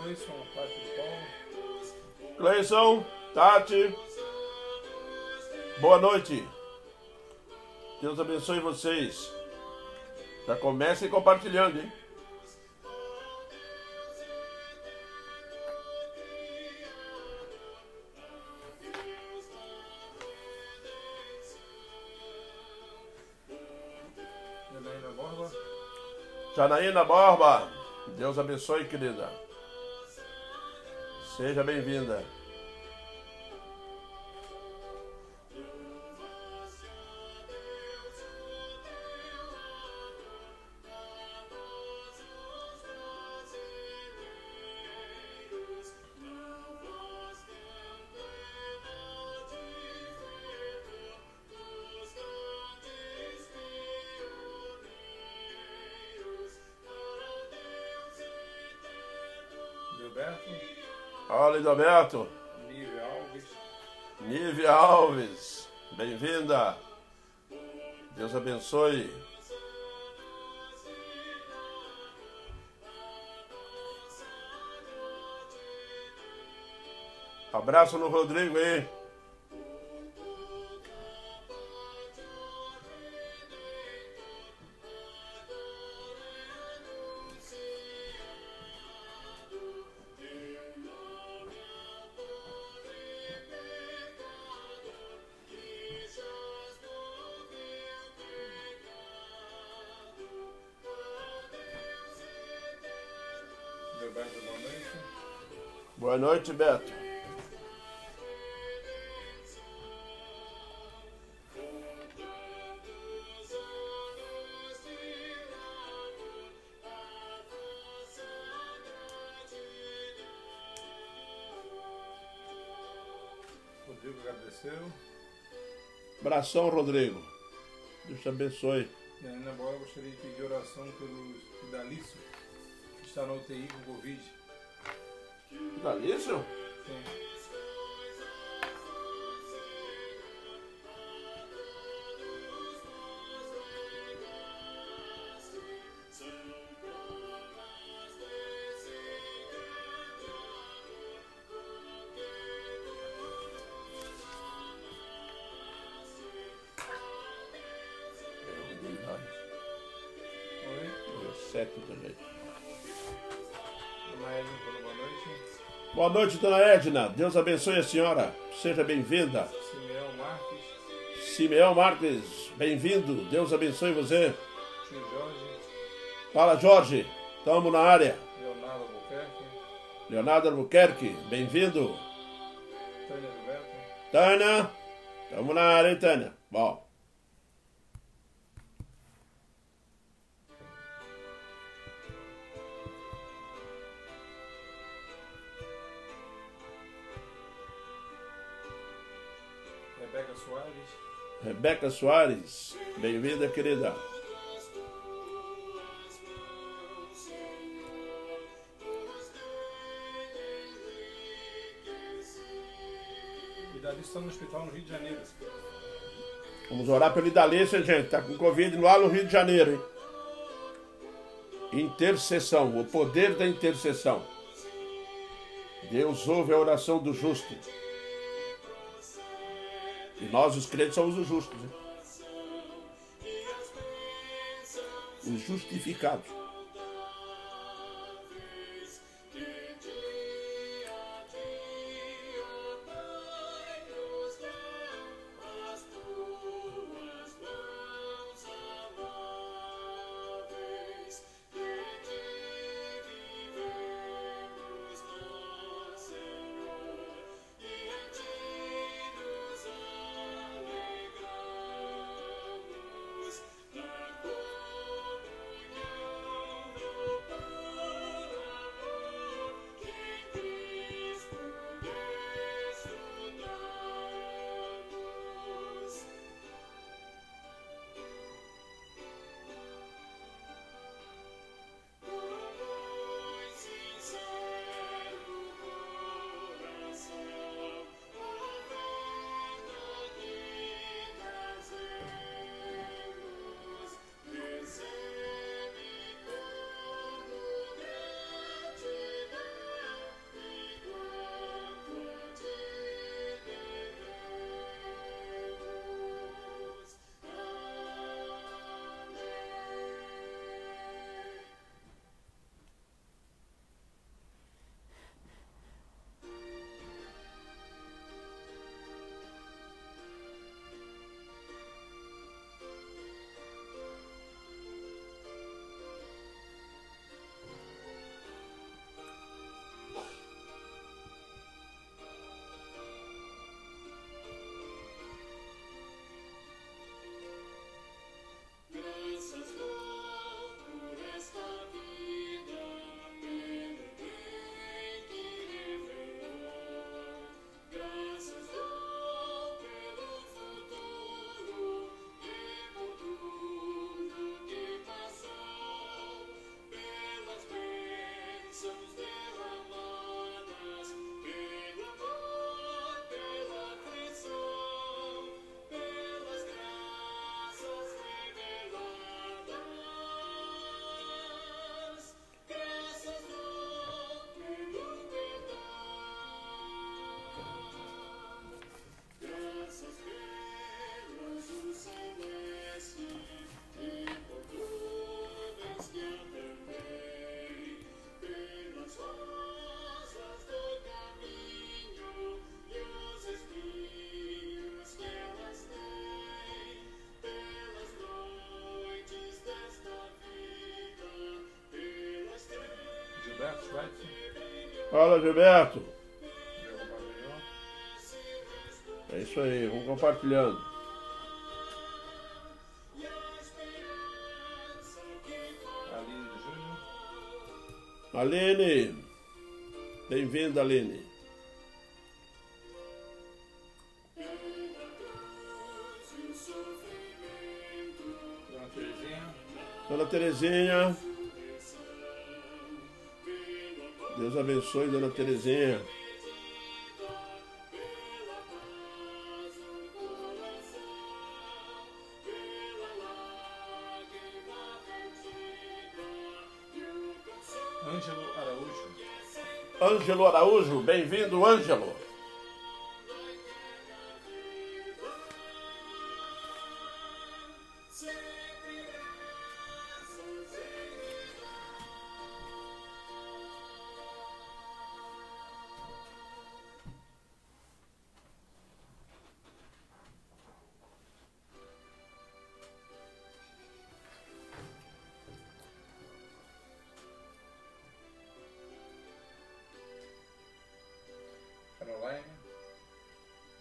Gleison, Tati de Paulo. Gleison, Tati, boa noite. Deus abençoe vocês. Já comecem compartilhando, hein? Janaína Borba. Janaína Borba, Deus abençoe, querida. Seja bem-vinda. Gilberto. Olá, Lidoberto. Nívia Alves. Nívia Alves, bem-vinda. Deus abençoe. Abraço no Rodrigo aí. Gilberto, boa noite. Boa noite, Beto. Rodrigo agradeceu. Abração, Rodrigo. Deus te abençoe. Janaína Borba, gostaria de pedir oração pelo Idalício, que está na UTI com Covid. Idalício? Sim. Oi? Certo também. Dona Edna, boa noite. Boa noite, dona Edna. Deus abençoe a senhora. Seja bem-vinda. Simeão Marques. Simeão Marques, bem-vindo. Deus abençoe você. Tio Jorge. Fala, Jorge. Estamos na área. Leonardo Albuquerque. Leonardo Albuquerque, bem-vindo. Tânia Gilberto. Tânia, estamos na área, hein, Tânia? Bom. Rebeca Soares. Rebeca Soares, bem-vinda, querida. O Idalício está no hospital no Rio de Janeiro. Vamos orar pelo Idalício, gente. Está com Covid lá no Rio de Janeiro, hein? Intercessão, o poder da intercessão. Deus ouve a oração do justo. E nós, os crentes, somos os justos, hein? Os justificados. Gilberto Schweitzer. Fala, Gilberto. Já compartilhou. É isso aí, vamos compartilhando. Aline Júnior. Aline, bem-vinda, Aline. Dona Terezinha. Dona Terezinha. Deus abençoe, Dona Terezinha. Ângelo Araújo. Ângelo Araújo, bem-vindo, Ângelo.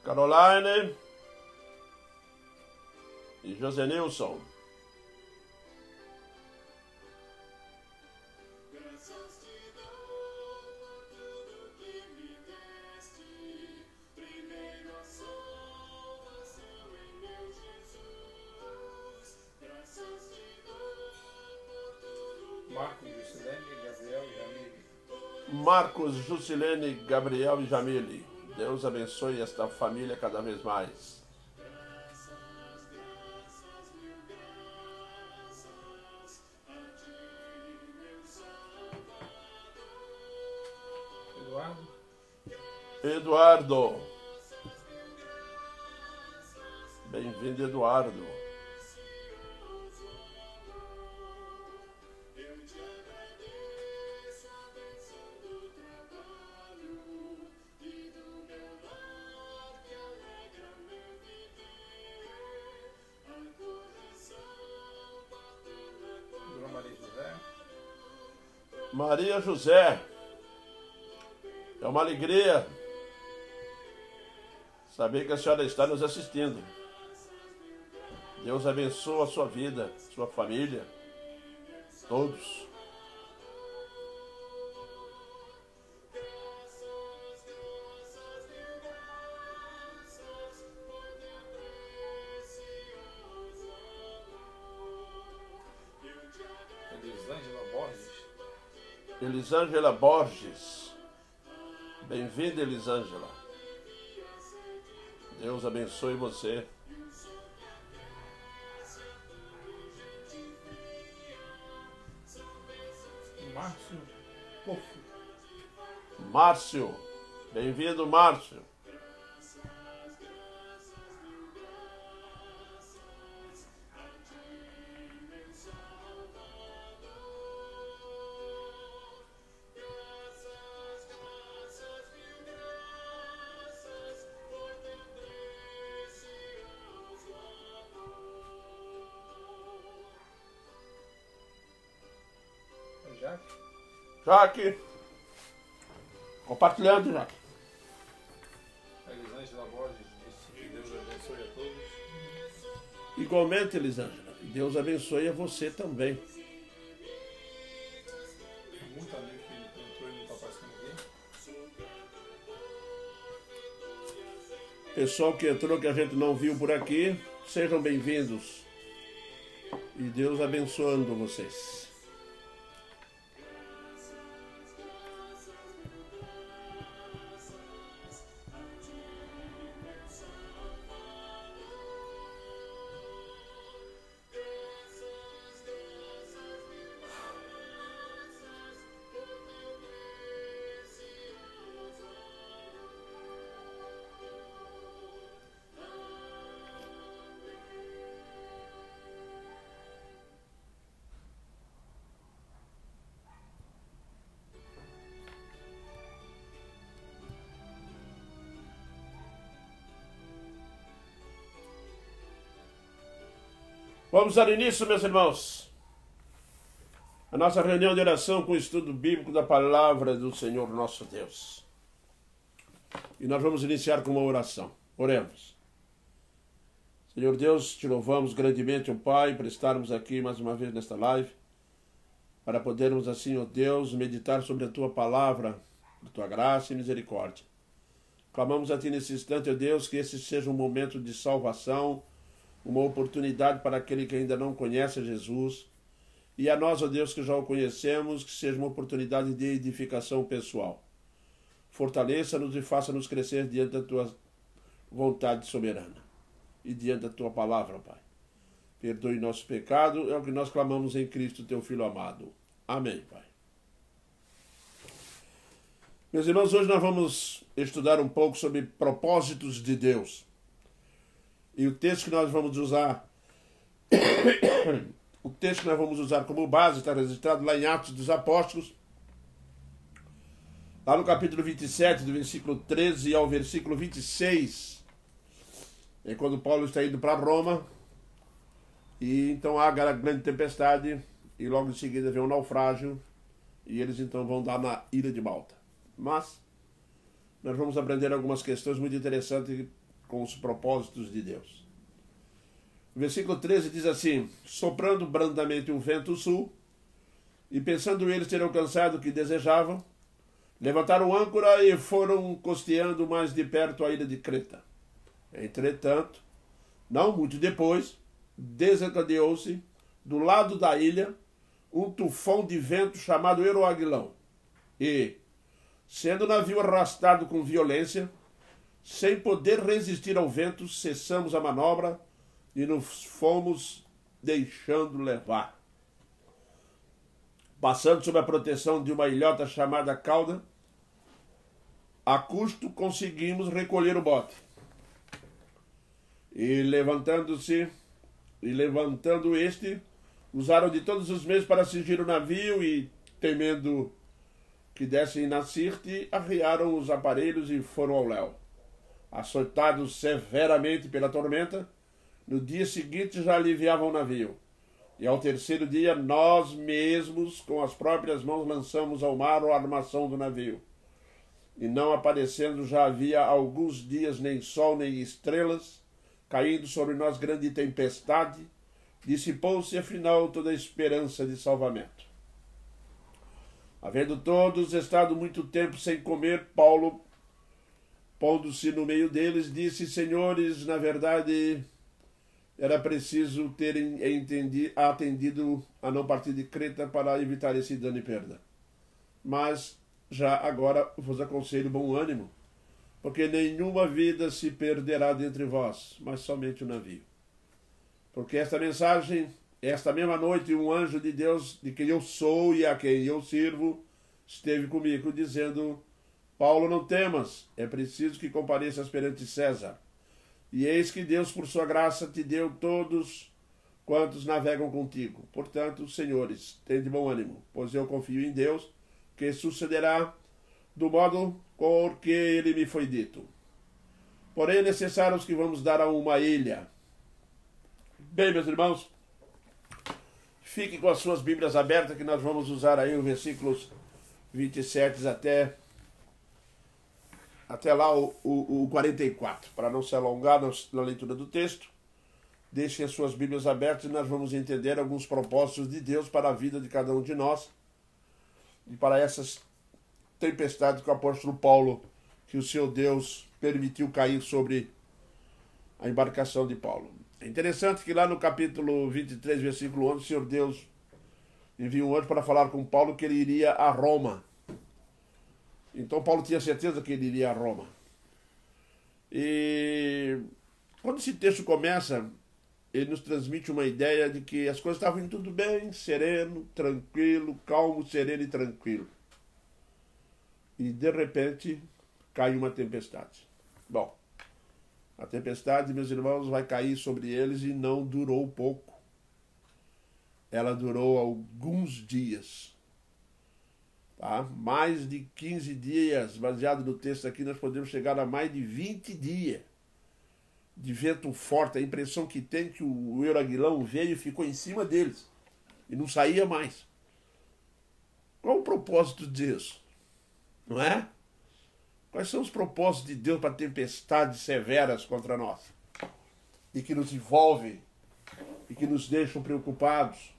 Caroline e José Nilson. Marcos, Juscelene, Gabriel e Jamile. Deus abençoe esta família cada vez mais. Eduardo. Bem-vindo, Eduardo. Maria José, é uma alegria saber que a senhora está nos assistindo. Deus abençoe a sua vida, sua família, todos. Elisângela Borges. Bem-vinda, Elisângela. Deus abençoe você. Márcio Pofo. Márcio. Bem-vindo, Márcio. Jaque. Compartilhando, Jaque. A Elisângela Borges disse que Deus abençoe a todos. Igualmente, Elisângela. Deus abençoe a você também. Tem muito amigo que entrou e não está aparecendo aqui. Pessoal que entrou que a gente não viu por aqui, sejam bem-vindos. E Deus abençoando vocês. Vamos dar início, meus irmãos. a nossa reunião de oração com o estudo bíblico da palavra do Senhor nosso Deus. E nós vamos iniciar com uma oração. Oremos. Senhor Deus, te louvamos grandemente, ó Pai, por estarmos aqui mais uma vez nesta live, para podermos assim, ó Deus, meditar sobre a Tua palavra, por Tua graça e misericórdia. Clamamos a Ti nesse instante, ó Deus, que esse seja um momento de salvação, uma oportunidade para aquele que ainda não conhece Jesus, e a nós, ó Deus, que já o conhecemos, que seja uma oportunidade de edificação pessoal. Fortaleça-nos e faça-nos crescer diante da Tua vontade soberana e diante da Tua palavra, Pai. Perdoe nosso pecado, é o que nós clamamos em Cristo, Teu Filho amado. Amém, Pai. Meus irmãos, hoje nós vamos estudar um pouco sobre propósitos de Deus. E o texto que nós vamos usar como base está registrado lá em Atos dos Apóstolos, lá no capítulo 27, do versículo 13 ao versículo 26. É quando Paulo está indo para Roma, e então há a grande tempestade, e logo em seguida vem um naufrágio, e eles então vão dar na ilha de Malta. Mas nós vamos aprender algumas questões muito interessantes com os propósitos de Deus. O versículo 13 diz assim: soprando brandamente um vento sul, e pensando eles ter alcançado o que desejavam, levantaram âncora e foram costeando mais de perto a ilha de Creta. Entretanto, não muito depois, desencadeou-se do lado da ilha um tufão de vento chamado Euroaguilão, e, sendo o navio arrastado com violência, sem poder resistir ao vento, cessamos a manobra e nos fomos deixando levar. Passando sob a proteção de uma ilhota chamada Cauda, a custo conseguimos recolher o bote. E levantando este, usaram de todos os meios para cingir o navio e, temendo que dessem na Sirte, arriaram os aparelhos e foram ao léu. Açoitados severamente pela tormenta, no dia seguinte já aliviavam o navio. E ao terceiro dia, nós mesmos, com as próprias mãos, lançamos ao mar a armação do navio. E não aparecendo já havia alguns dias nem sol nem estrelas, caindo sobre nós grande tempestade, dissipou-se afinal toda a esperança de salvamento. Havendo todos estado muito tempo sem comer, Paulo, pondo-se no meio deles, disse: senhores, na verdade, era preciso terem atendido a não partir de Creta para evitar esse dano e perda. Mas já agora vos aconselho bom ânimo, porque nenhuma vida se perderá dentre vós, mas somente o navio. Porque esta mensagem, esta mesma noite, um anjo de Deus, de quem eu sou e a quem eu sirvo, esteve comigo, dizendo: Paulo, não temas, é preciso que compareças perante César. E eis que Deus, por sua graça, te deu todos quantos navegam contigo. Portanto, senhores, tende bom ânimo, pois eu confio em Deus, que sucederá do modo por que ele me foi dito. Porém, é necessário que vamos dar a uma ilha. Bem, meus irmãos, fiquem com as suas Bíblias abertas, que nós vamos usar aí os versículos 27 até lá o 44. Para não se alongar na leitura do texto, deixem as suas Bíblias abertas e nós vamos entender alguns propósitos de Deus para a vida de cada um de nós e para essas tempestades que o apóstolo Paulo, que o seu Deus permitiu cair sobre a embarcação de Paulo. É interessante que lá no capítulo 23, versículo 11, o Senhor Deus envia um anjo para falar com Paulo que ele iria a Roma. Então Paulo tinha certeza que ele iria a Roma. E quando esse texto começa, ele nos transmite uma ideia de que as coisas estavam indo tudo bem, sereno, tranquilo, calmo, sereno e tranquilo. E de repente cai uma tempestade. Bom, a tempestade, meus irmãos, vai cair sobre eles e não durou pouco. Ela durou alguns dias. Tá? Mais de 15 dias, baseado no texto aqui, nós podemos chegar a mais de 20 dias de vento forte. A impressão que tem que o Euroaguilão veio e ficou em cima deles e não saía mais. Qual o propósito disso? Não é? Quais são os propósitos de Deus para tempestades severas contra nós? E que nos envolvem e que nos deixam preocupados.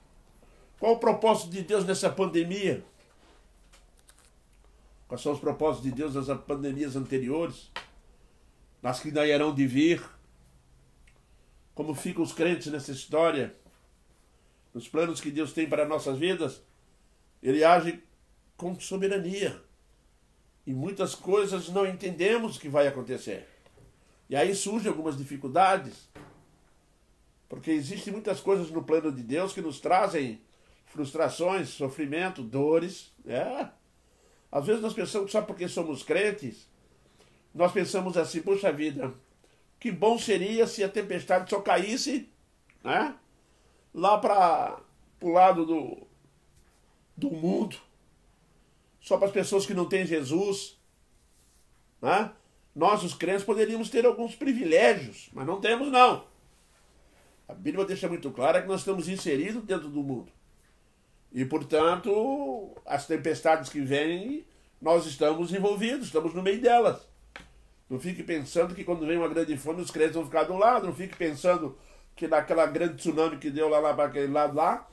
Qual o propósito de Deus nessa pandemia? Quais são os propósitos de Deus nas pandemias anteriores? Nas que ainda irão de vir? Como ficam os crentes nessa história? Nos planos que Deus tem para nossas vidas? Ele age com soberania. E muitas coisas não entendemos o que vai acontecer. E aí surgem algumas dificuldades. Porque existem muitas coisas no plano de Deus que nos trazem frustrações, sofrimento, dores. Às vezes nós pensamos que só porque somos crentes, nós pensamos assim, puxa vida, que bom seria se a tempestade só caísse, né, lá para o lado do mundo, só para as pessoas que não têm Jesus. Né? Nós, os crentes, poderíamos ter alguns privilégios, mas não temos, não. A Bíblia deixa muito claro que nós estamos inseridos dentro do mundo. E, portanto, as tempestades que vêm, nós estamos envolvidos, estamos no meio delas. Não fique pensando que quando vem uma grande fome, os crentes vão ficar do lado. Não fique pensando que naquela grande tsunami que deu lá para aquele lado lá,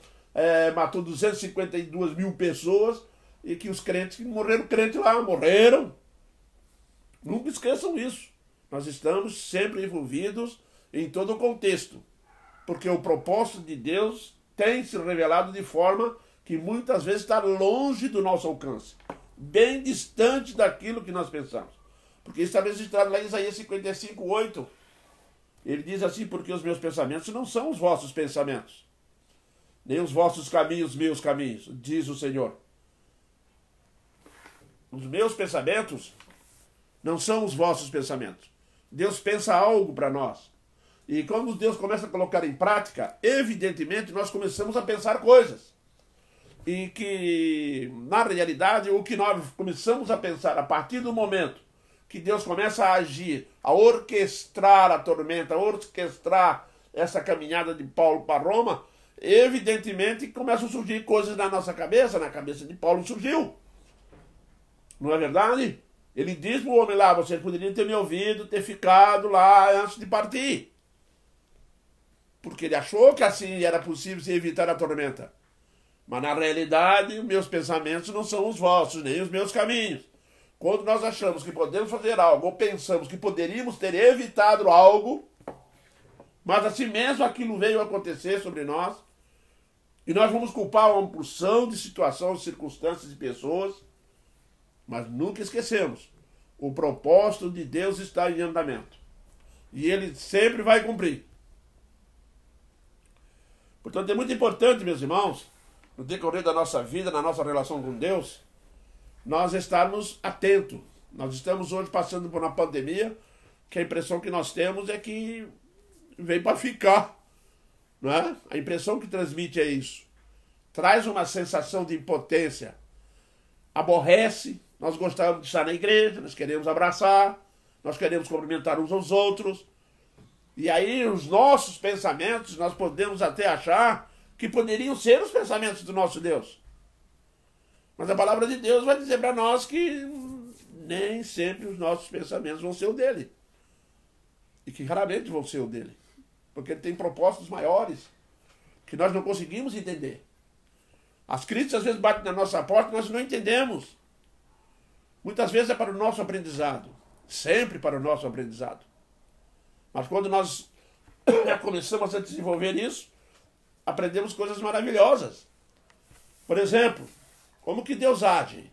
matou 252 mil pessoas e que os crentes que morreram, crentes lá, morreram. Nunca esqueçam isso. Nós estamos sempre envolvidos em todo o contexto. Porque o propósito de Deus tem se revelado de forma que muitas vezes está longe do nosso alcance. Bem distante daquilo que nós pensamos. Porque isso está registrado lá em Isaías 55:8. Ele diz assim, porque os meus pensamentos não são os vossos pensamentos, nem os vossos caminhos, meus caminhos, diz o Senhor. Os meus pensamentos não são os vossos pensamentos. Deus pensa algo para nós. E quando Deus começa a colocar em prática, evidentemente nós começamos a pensar coisas. E que, na realidade, o que nós começamos a pensar a partir do momento que Deus começa a agir, a orquestrar a tormenta, a orquestrar essa caminhada de Paulo para Roma, evidentemente começam a surgir coisas na nossa cabeça, na cabeça de Paulo surgiu. Não é verdade? Ele diz para o homem lá, você poderia ter me ouvido, ter ficado lá antes de partir. Porque ele achou que assim era possível se evitar a tormenta. Mas na realidade, os meus pensamentos não são os vossos, nem os meus caminhos. Quando nós achamos que podemos fazer algo, ou pensamos que poderíamos ter evitado algo, mas assim mesmo aquilo veio acontecer sobre nós, e nós vamos culpar uma porção de situações, circunstâncias e pessoas, mas nunca esquecemos, o propósito de Deus está em andamento. E ele sempre vai cumprir. Portanto, é muito importante, meus irmãos, no decorrer da nossa vida, na nossa relação com Deus, nós estarmos atentos. Nós estamos hoje passando por uma pandemia que a impressão que nós temos é que veio para ficar. Não é? A impressão que transmite é isso. Traz uma sensação de impotência. Aborrece. Nós gostamos de estar na igreja, nós queremos abraçar, nós queremos cumprimentar uns aos outros. E aí os nossos pensamentos, nós podemos até achar que poderiam ser os pensamentos do nosso Deus. Mas a palavra de Deus vai dizer para nós que nem sempre os nossos pensamentos vão ser o dele. E que raramente vão ser o dele. Porque ele tem propósitos maiores que nós não conseguimos entender. As críticas às vezes batem na nossa porta e nós não entendemos. Muitas vezes é para o nosso aprendizado. Sempre para o nosso aprendizado. Mas quando nós começamos a desenvolver isso, aprendemos coisas maravilhosas. Por exemplo, como que Deus age?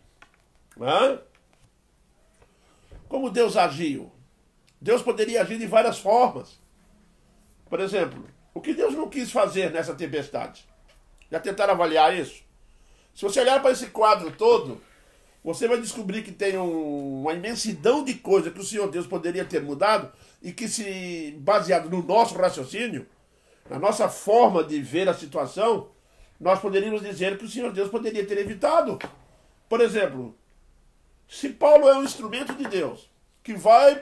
Como Deus agiu? Deus poderia agir de várias formas. Por exemplo, o que Deus não quis fazer nessa tempestade? Já tentaram avaliar isso? Se você olhar para esse quadro todo, você vai descobrir que tem uma imensidão de coisas que o Senhor Deus poderia ter mudado e que, se baseado no nosso raciocínio, na nossa forma de ver a situação, nós poderíamos dizer que o Senhor Deus poderia ter evitado. Por exemplo, se Paulo é um instrumento de Deus, que vai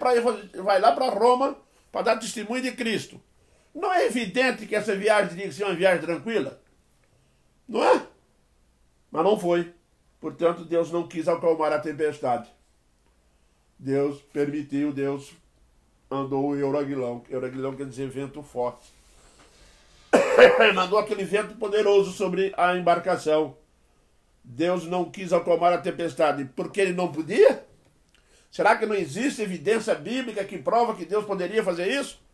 lá para Roma para dar testemunho de Cristo, não é evidente que essa viagem teria que ser uma viagem tranquila? Não é? Mas não foi. Portanto, Deus não quis acalmar a tempestade. Deus permitiu, Deus mandou o Euraguilão. Euraguilão quer dizer vento forte. Mandou aquele vento poderoso sobre a embarcação. Deus não quis acalmar a tempestade porque ele não podia? Será que não existe evidência bíblica que prova que Deus poderia fazer isso?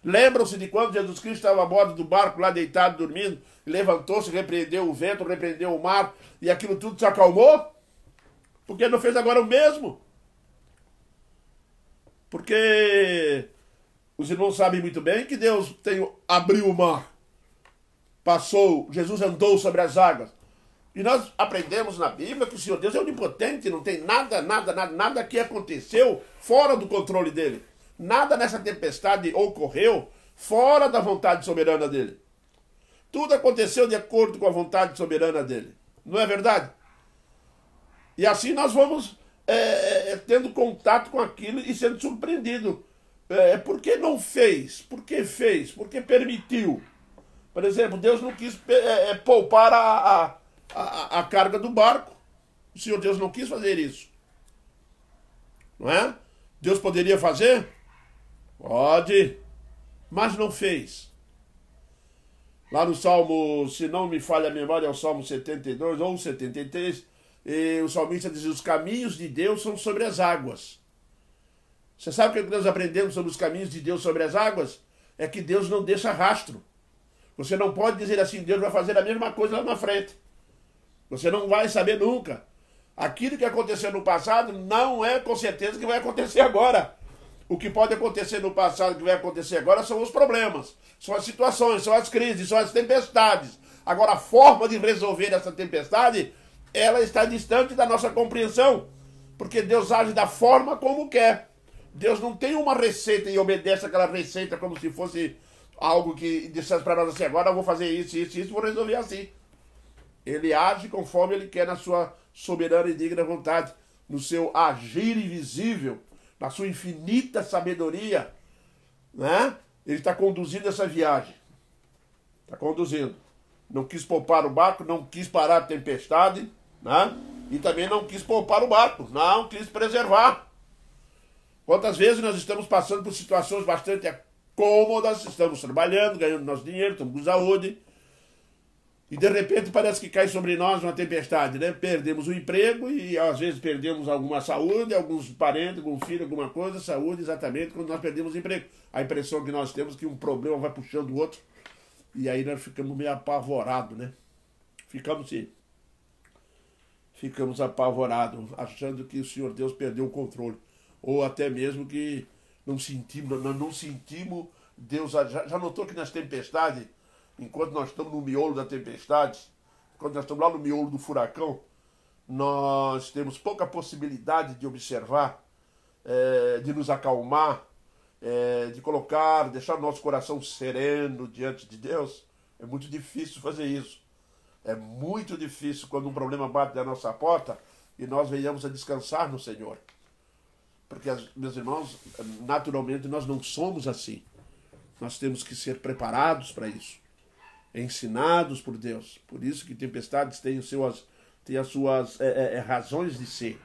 Lembram-se de quando Jesus Cristo estava a bordo do barco, lá deitado, dormindo, levantou-se, repreendeu o vento, repreendeu o mar, e aquilo tudo se acalmou? Por que não fez agora o mesmo? Porque os irmãos sabem muito bem que Deus abriu o mar, passou, Jesus andou sobre as águas. E nós aprendemos na Bíblia que o Senhor Deus é onipotente, não tem nada que aconteceu fora do controle dele. Nada nessa tempestade ocorreu fora da vontade soberana dele. Tudo aconteceu de acordo com a vontade soberana dele. Não é verdade? E assim nós vamos tendo contato com aquilo e sendo surpreendido. Por que não fez? Por que fez? Por que permitiu? Por exemplo, Deus não quis poupar a carga do barco. O Senhor Deus não quis fazer isso. Não é? Deus poderia fazer? Pode, mas não fez. Lá no Salmo, se não me falha a memória, é o Salmo 72 ou 73, o salmista diz: os caminhos de Deus são sobre as águas. Você sabe o que nós aprendemos sobre os caminhos de Deus sobre as águas? É que Deus não deixa rastro. Você não pode dizer assim: Deus vai fazer a mesma coisa lá na frente. Você não vai saber nunca. Aquilo que aconteceu no passado não é com certeza que vai acontecer agora. O que pode acontecer no passado que vai acontecer agora são os problemas, são as situações, são as crises, são as tempestades. Agora, a forma de resolver essa tempestade, ela está distante da nossa compreensão, porque Deus age da forma como quer. Deus não tem uma receita e obedece aquela receita como se fosse algo que dissesse para nós assim: agora eu vou fazer isso, vou resolver assim. Ele age conforme ele quer, na sua soberana e digna vontade, no seu agir invisível, na sua infinita sabedoria, né? Ele está conduzindo essa viagem. Está conduzindo. Não quis poupar o barco, não quis parar a tempestade, né? E também não quis poupar o barco, não quis preservar. Quantas vezes nós estamos passando por situações bastante cômodas, estamos trabalhando, ganhando nosso dinheiro, estamos com saúde, e de repente parece que cai sobre nós uma tempestade, né? Perdemos o emprego e às vezes perdemos alguma saúde, alguns parentes, algum filho, alguma coisa, saúde exatamente quando nós perdemos o emprego. A impressão que nós temos é que um problema vai puxando o outro e aí nós ficamos meio apavorados, né? Ficamos apavorados, achando que o Senhor Deus perdeu o controle. Ou até mesmo que nós não sentimos Deus. Já notou que nas tempestades, enquanto nós estamos no miolo da tempestade, quando nós estamos lá no miolo do furacão, nós temos pouca possibilidade de observar, de nos acalmar, de deixar o nosso coração sereno diante de Deus. É muito difícil fazer isso. É muito difícil quando um problema bate na nossa porta e nós venhamos a descansar no Senhor. Porque, meus irmãos, naturalmente nós não somos assim. Nós temos que ser preparados para isso, ensinados por Deus. Por isso que tempestades têm as suas razões de ser.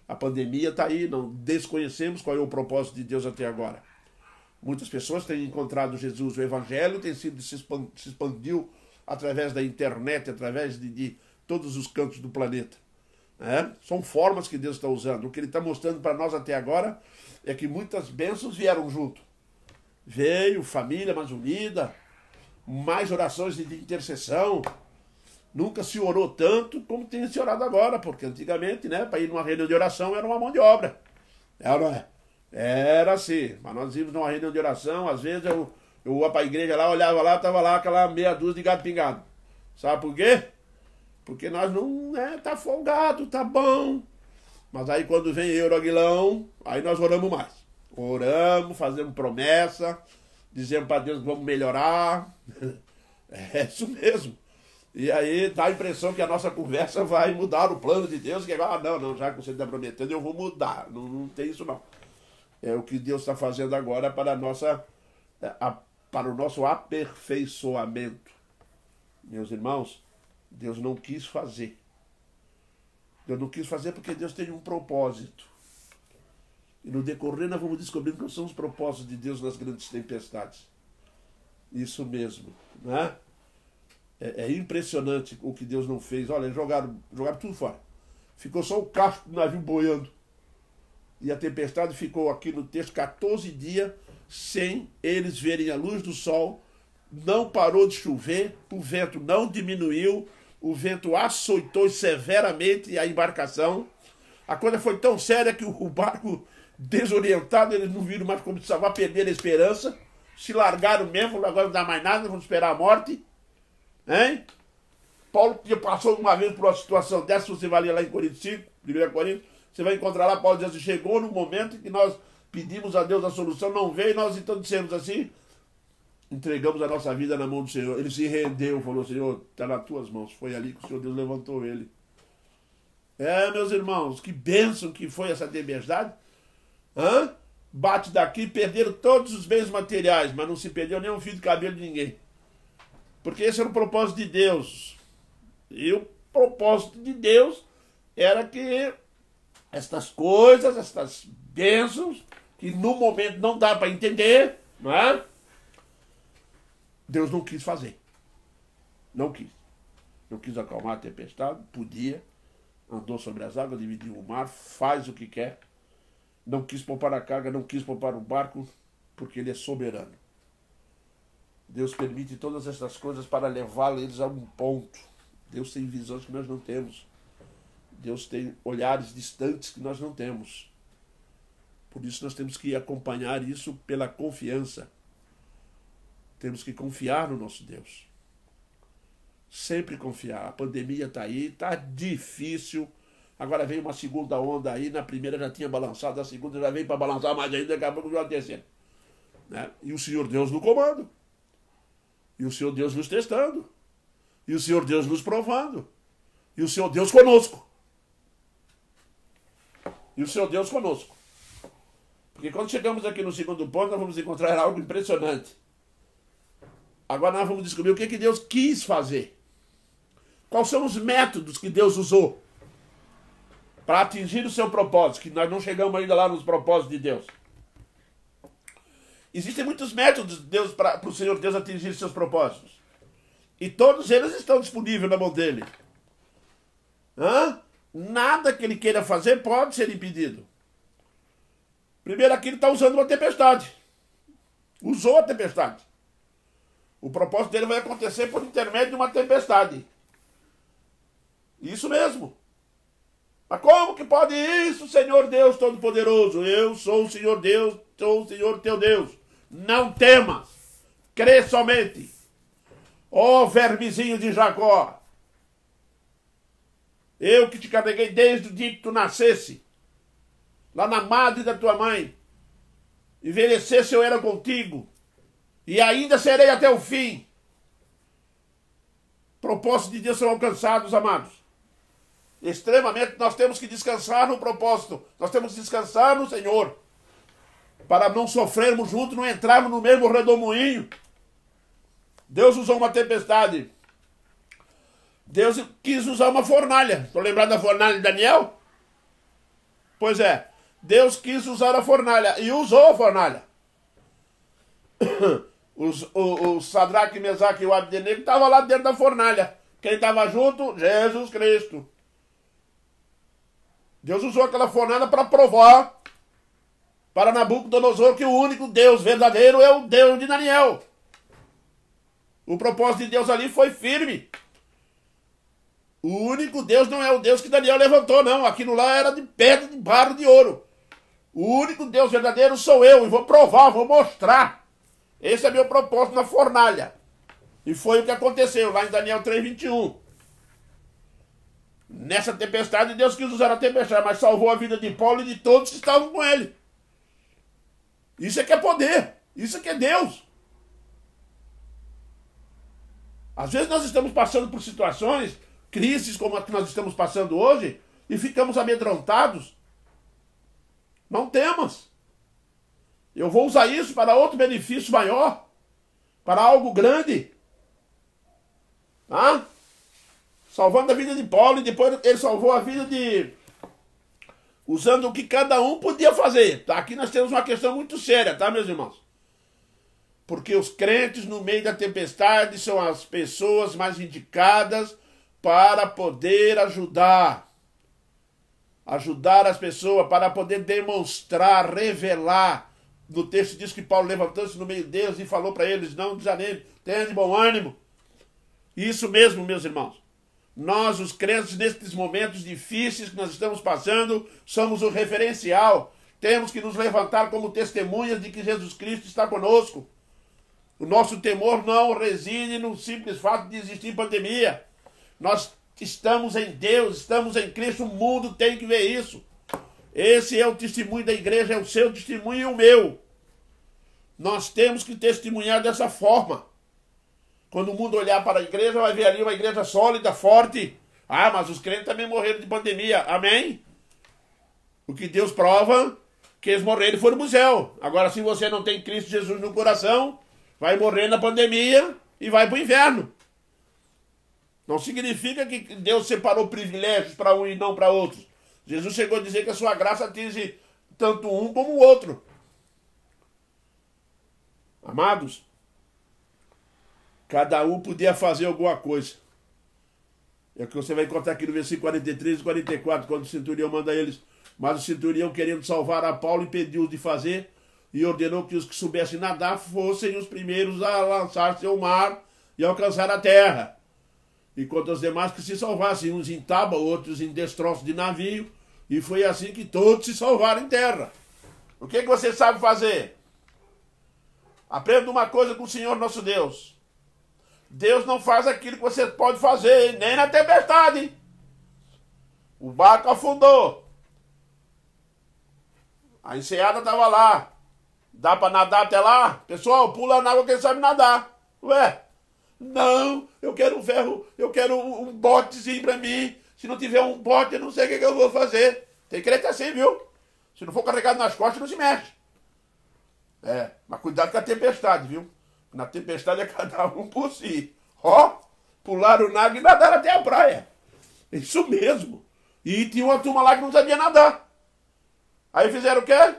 A pandemia está aí, não desconhecemos qual é o propósito de Deus até agora. Muitas pessoas têm encontrado Jesus, o Evangelho se expandiu através da internet, através de todos os cantos do planeta. São formas que Deus está usando. O que Ele está mostrando para nós até agora é que muitas bênçãos vieram junto. Veio família mais unida, mais orações de intercessão. Nunca se orou tanto como tem se orado agora, porque antigamente, para ir numa reunião de oração era uma mão de obra. Não é? Era assim. Mas nós íamos numa reunião de oração, às vezes eu ia para a igreja lá, olhava lá, estava lá aquela meia dúzia de gato pingado. Sabe por quê? Porque nós não, tá folgado, tá bom. Mas aí quando vem Euraguilão, aí nós oramos mais. Oramos, fazemos promessa, dizemos para Deus que vamos melhorar. É isso mesmo. E aí dá a impressão que a nossa conversa vai mudar o plano de Deus, que agora, não, já que você está prometendo, eu vou mudar. Não tem isso não. É o que Deus está fazendo agora para o nosso aperfeiçoamento. Meus irmãos, Deus não quis fazer. Deus não quis fazer porque Deus tem um propósito. E no decorrer nós vamos descobrindo quais são os propósitos de Deus nas grandes tempestades. Isso mesmo, né? É impressionante o que Deus não fez. Olha, jogaram tudo fora. Ficou só o casco do navio boiando. E a tempestade ficou aqui no texto 14 dias sem eles verem a luz do sol. Não parou de chover, o vento não diminuiu, o vento açoitou severamente a embarcação. A coisa foi tão séria que o barco, desorientado, eles não viram mais como se salvar, perderam a esperança, se largaram mesmo, agora não dá mais nada, vamos esperar a morte. Hein? Paulo passou uma vez por uma situação dessa, você vai ler lá em Coríntios 5, 1 Coríntios, você vai encontrar lá, Paulo diz assim, chegou no momento em que nós pedimos a Deus a solução, não veio, nós então dissemos assim, entregamos a nossa vida na mão do Senhor. Ele se rendeu, falou, Senhor, está nas tuas mãos. Foi ali que o Senhor Deus levantou ele. Meus irmãos, que bênção que foi essa tempestade. Bate daqui, perderam todos os bens materiais, mas não se perdeu nem um fio de cabelo de ninguém. Porque esse era o propósito de Deus. E o propósito de Deus era que estas coisas, estas bênçãos, que no momento não dá para entender, não é? Deus não quis fazer. Não quis. Não quis acalmar a tempestade, podia. Andou sobre as águas, dividiu o mar, faz o que quer. Não quis poupar a carga, não quis poupar o barco, porque ele é soberano. Deus permite todas essas coisas para levá-los a um ponto. Deus tem visões que nós não temos. Deus tem olhares distantes que nós não temos. Por isso nós temos que acompanhar isso pela confiança. Temos que confiar no nosso Deus. Sempre confiar. A pandemia está aí, está difícil. Agora veio uma segunda onda aí, na primeira já tinha balançado, a segunda já veio para balançar mais ainda, daqui a pouco já a terceira. Né? E o Senhor Deus no comando. E o Senhor Deus nos testando. E o Senhor Deus nos provando. E o Senhor Deus conosco. E o Senhor Deus conosco. Porque quando chegamos aqui no segundo ponto, nós vamos encontrar algo impressionante. Agora nós vamos descobrir o que Deus quis fazer. Quais são os métodos que Deus usou para atingir o seu propósito, que nós não chegamos ainda lá nos propósitos de Deus. Existem muitos métodos de Deus para o Senhor Deus atingir seus propósitos. E todos eles estão disponíveis na mão dele. Nada que ele queira fazer pode ser impedido. Primeiro aqui ele está usando uma tempestade. Usou a tempestade. O propósito dele vai acontecer por intermédio de uma tempestade. Isso mesmo. Mas como que pode isso, Senhor Deus Todo-Poderoso? Eu sou o Senhor Deus, sou o Senhor teu Deus. Não temas, crê somente. Ó vermezinho de Jacó, eu que te carreguei desde o dia que tu nascesse, lá na madre da tua mãe, envelhecesse eu era contigo, e ainda serei até o fim. Propósitos de Deus são alcançados, amados. Extremamente, nós temos que descansar no propósito. Nós temos que descansar no Senhor. Para não sofrermos juntos, não entrarmos no mesmo redemoinho. Deus usou uma tempestade. Deus quis usar uma fornalha. Estou lembrado da fornalha de Daniel? Pois é. Deus quis usar a fornalha. E usou a fornalha. O Sadraque, Mesaque e o Abdenego estavam lá dentro da fornalha. Quem estava junto? Jesus Cristo. Deus usou aquela fornalha para provar para Nabucodonosor que o único Deus verdadeiro é o Deus de Daniel. O propósito de Deus ali foi firme. O único Deus não é o Deus que Daniel levantou, não. Aquilo lá era de pedra, de barro, de ouro. O único Deus verdadeiro sou eu. E vou provar, vou mostrar. Esse é meu propósito na fornalha. E foi o que aconteceu lá em Daniel 3:21. Nessa tempestade, Deus quis usar a tempestade, mas salvou a vida de Paulo e de todos que estavam com ele. Isso é que é poder. Isso é que é Deus. Às vezes nós estamos passando por situações, crises como a que nós estamos passando hoje, e ficamos amedrontados. Não temas. Eu vou usar isso para outro benefício maior, para algo grande. Salvando a vida de Paulo, e depois ele salvou a vida de... usando o que cada um podia fazer. Tá? Aqui nós temos uma questão muito séria, tá, meus irmãos? Porque os crentes no meio da tempestade são as pessoas mais indicadas para poder ajudar as pessoas, para poder demonstrar, revelar. No texto diz que Paulo levantou-se no meio deles e falou para eles: não desanime, tenha de bom ânimo. Isso mesmo, meus irmãos. Nós, os crentes, nesses momentos difíceis que nós estamos passando, somos o referencial. Temos que nos levantar como testemunhas de que Jesus Cristo está conosco. O nosso temor não reside no simples fato de existir pandemia. Nós estamos em Deus, estamos em Cristo, o mundo tem que ver isso. Esse é o testemunho da igreja, é o seu testemunho e o meu. Nós temos que testemunhar dessa forma. Quando o mundo olhar para a igreja, vai ver ali uma igreja sólida, forte. Ah, mas os crentes também morreram de pandemia. Amém? O que Deus prova, que eles morreram e foram para o céu. Agora, se você não tem Cristo Jesus no coração, vai morrer na pandemia e vai para o inferno. Não significa que Deus separou privilégios para um e não para outros. Jesus chegou a dizer que a sua graça atinge tanto um como o outro. Amados, cada um podia fazer alguma coisa. É o que você vai encontrar aqui no versículo 43 e 44, quando o centurião manda eles. Mas o centurião, querendo salvar a Paulo, impediu-os de fazer e ordenou que os que soubessem nadar fossem os primeiros a lançar-se ao mar e alcançar a terra. Enquanto os demais que se salvassem, uns em tábua, outros em destroços de navio, e foi assim que todos se salvaram em terra. O que você sabe fazer? Aprenda uma coisa com o Senhor nosso Deus. Deus não faz aquilo que você pode fazer, nem na tempestade. O barco afundou. A enseada estava lá. Dá para nadar até lá? Pessoal, pula na água quem sabe nadar. Ué? Não, eu quero um ferro, eu quero um botezinho para mim. Se não tiver um bote, eu não sei o que eu vou fazer. Tem crente assim, viu? Se não for carregado nas costas, não se mexe. É, mas cuidado com a tempestade, viu? Na tempestade é cada um por si. Ó, pularam na água e nadaram até a praia. Isso mesmo. E tinha uma turma lá que não sabia nadar. Aí fizeram o quê?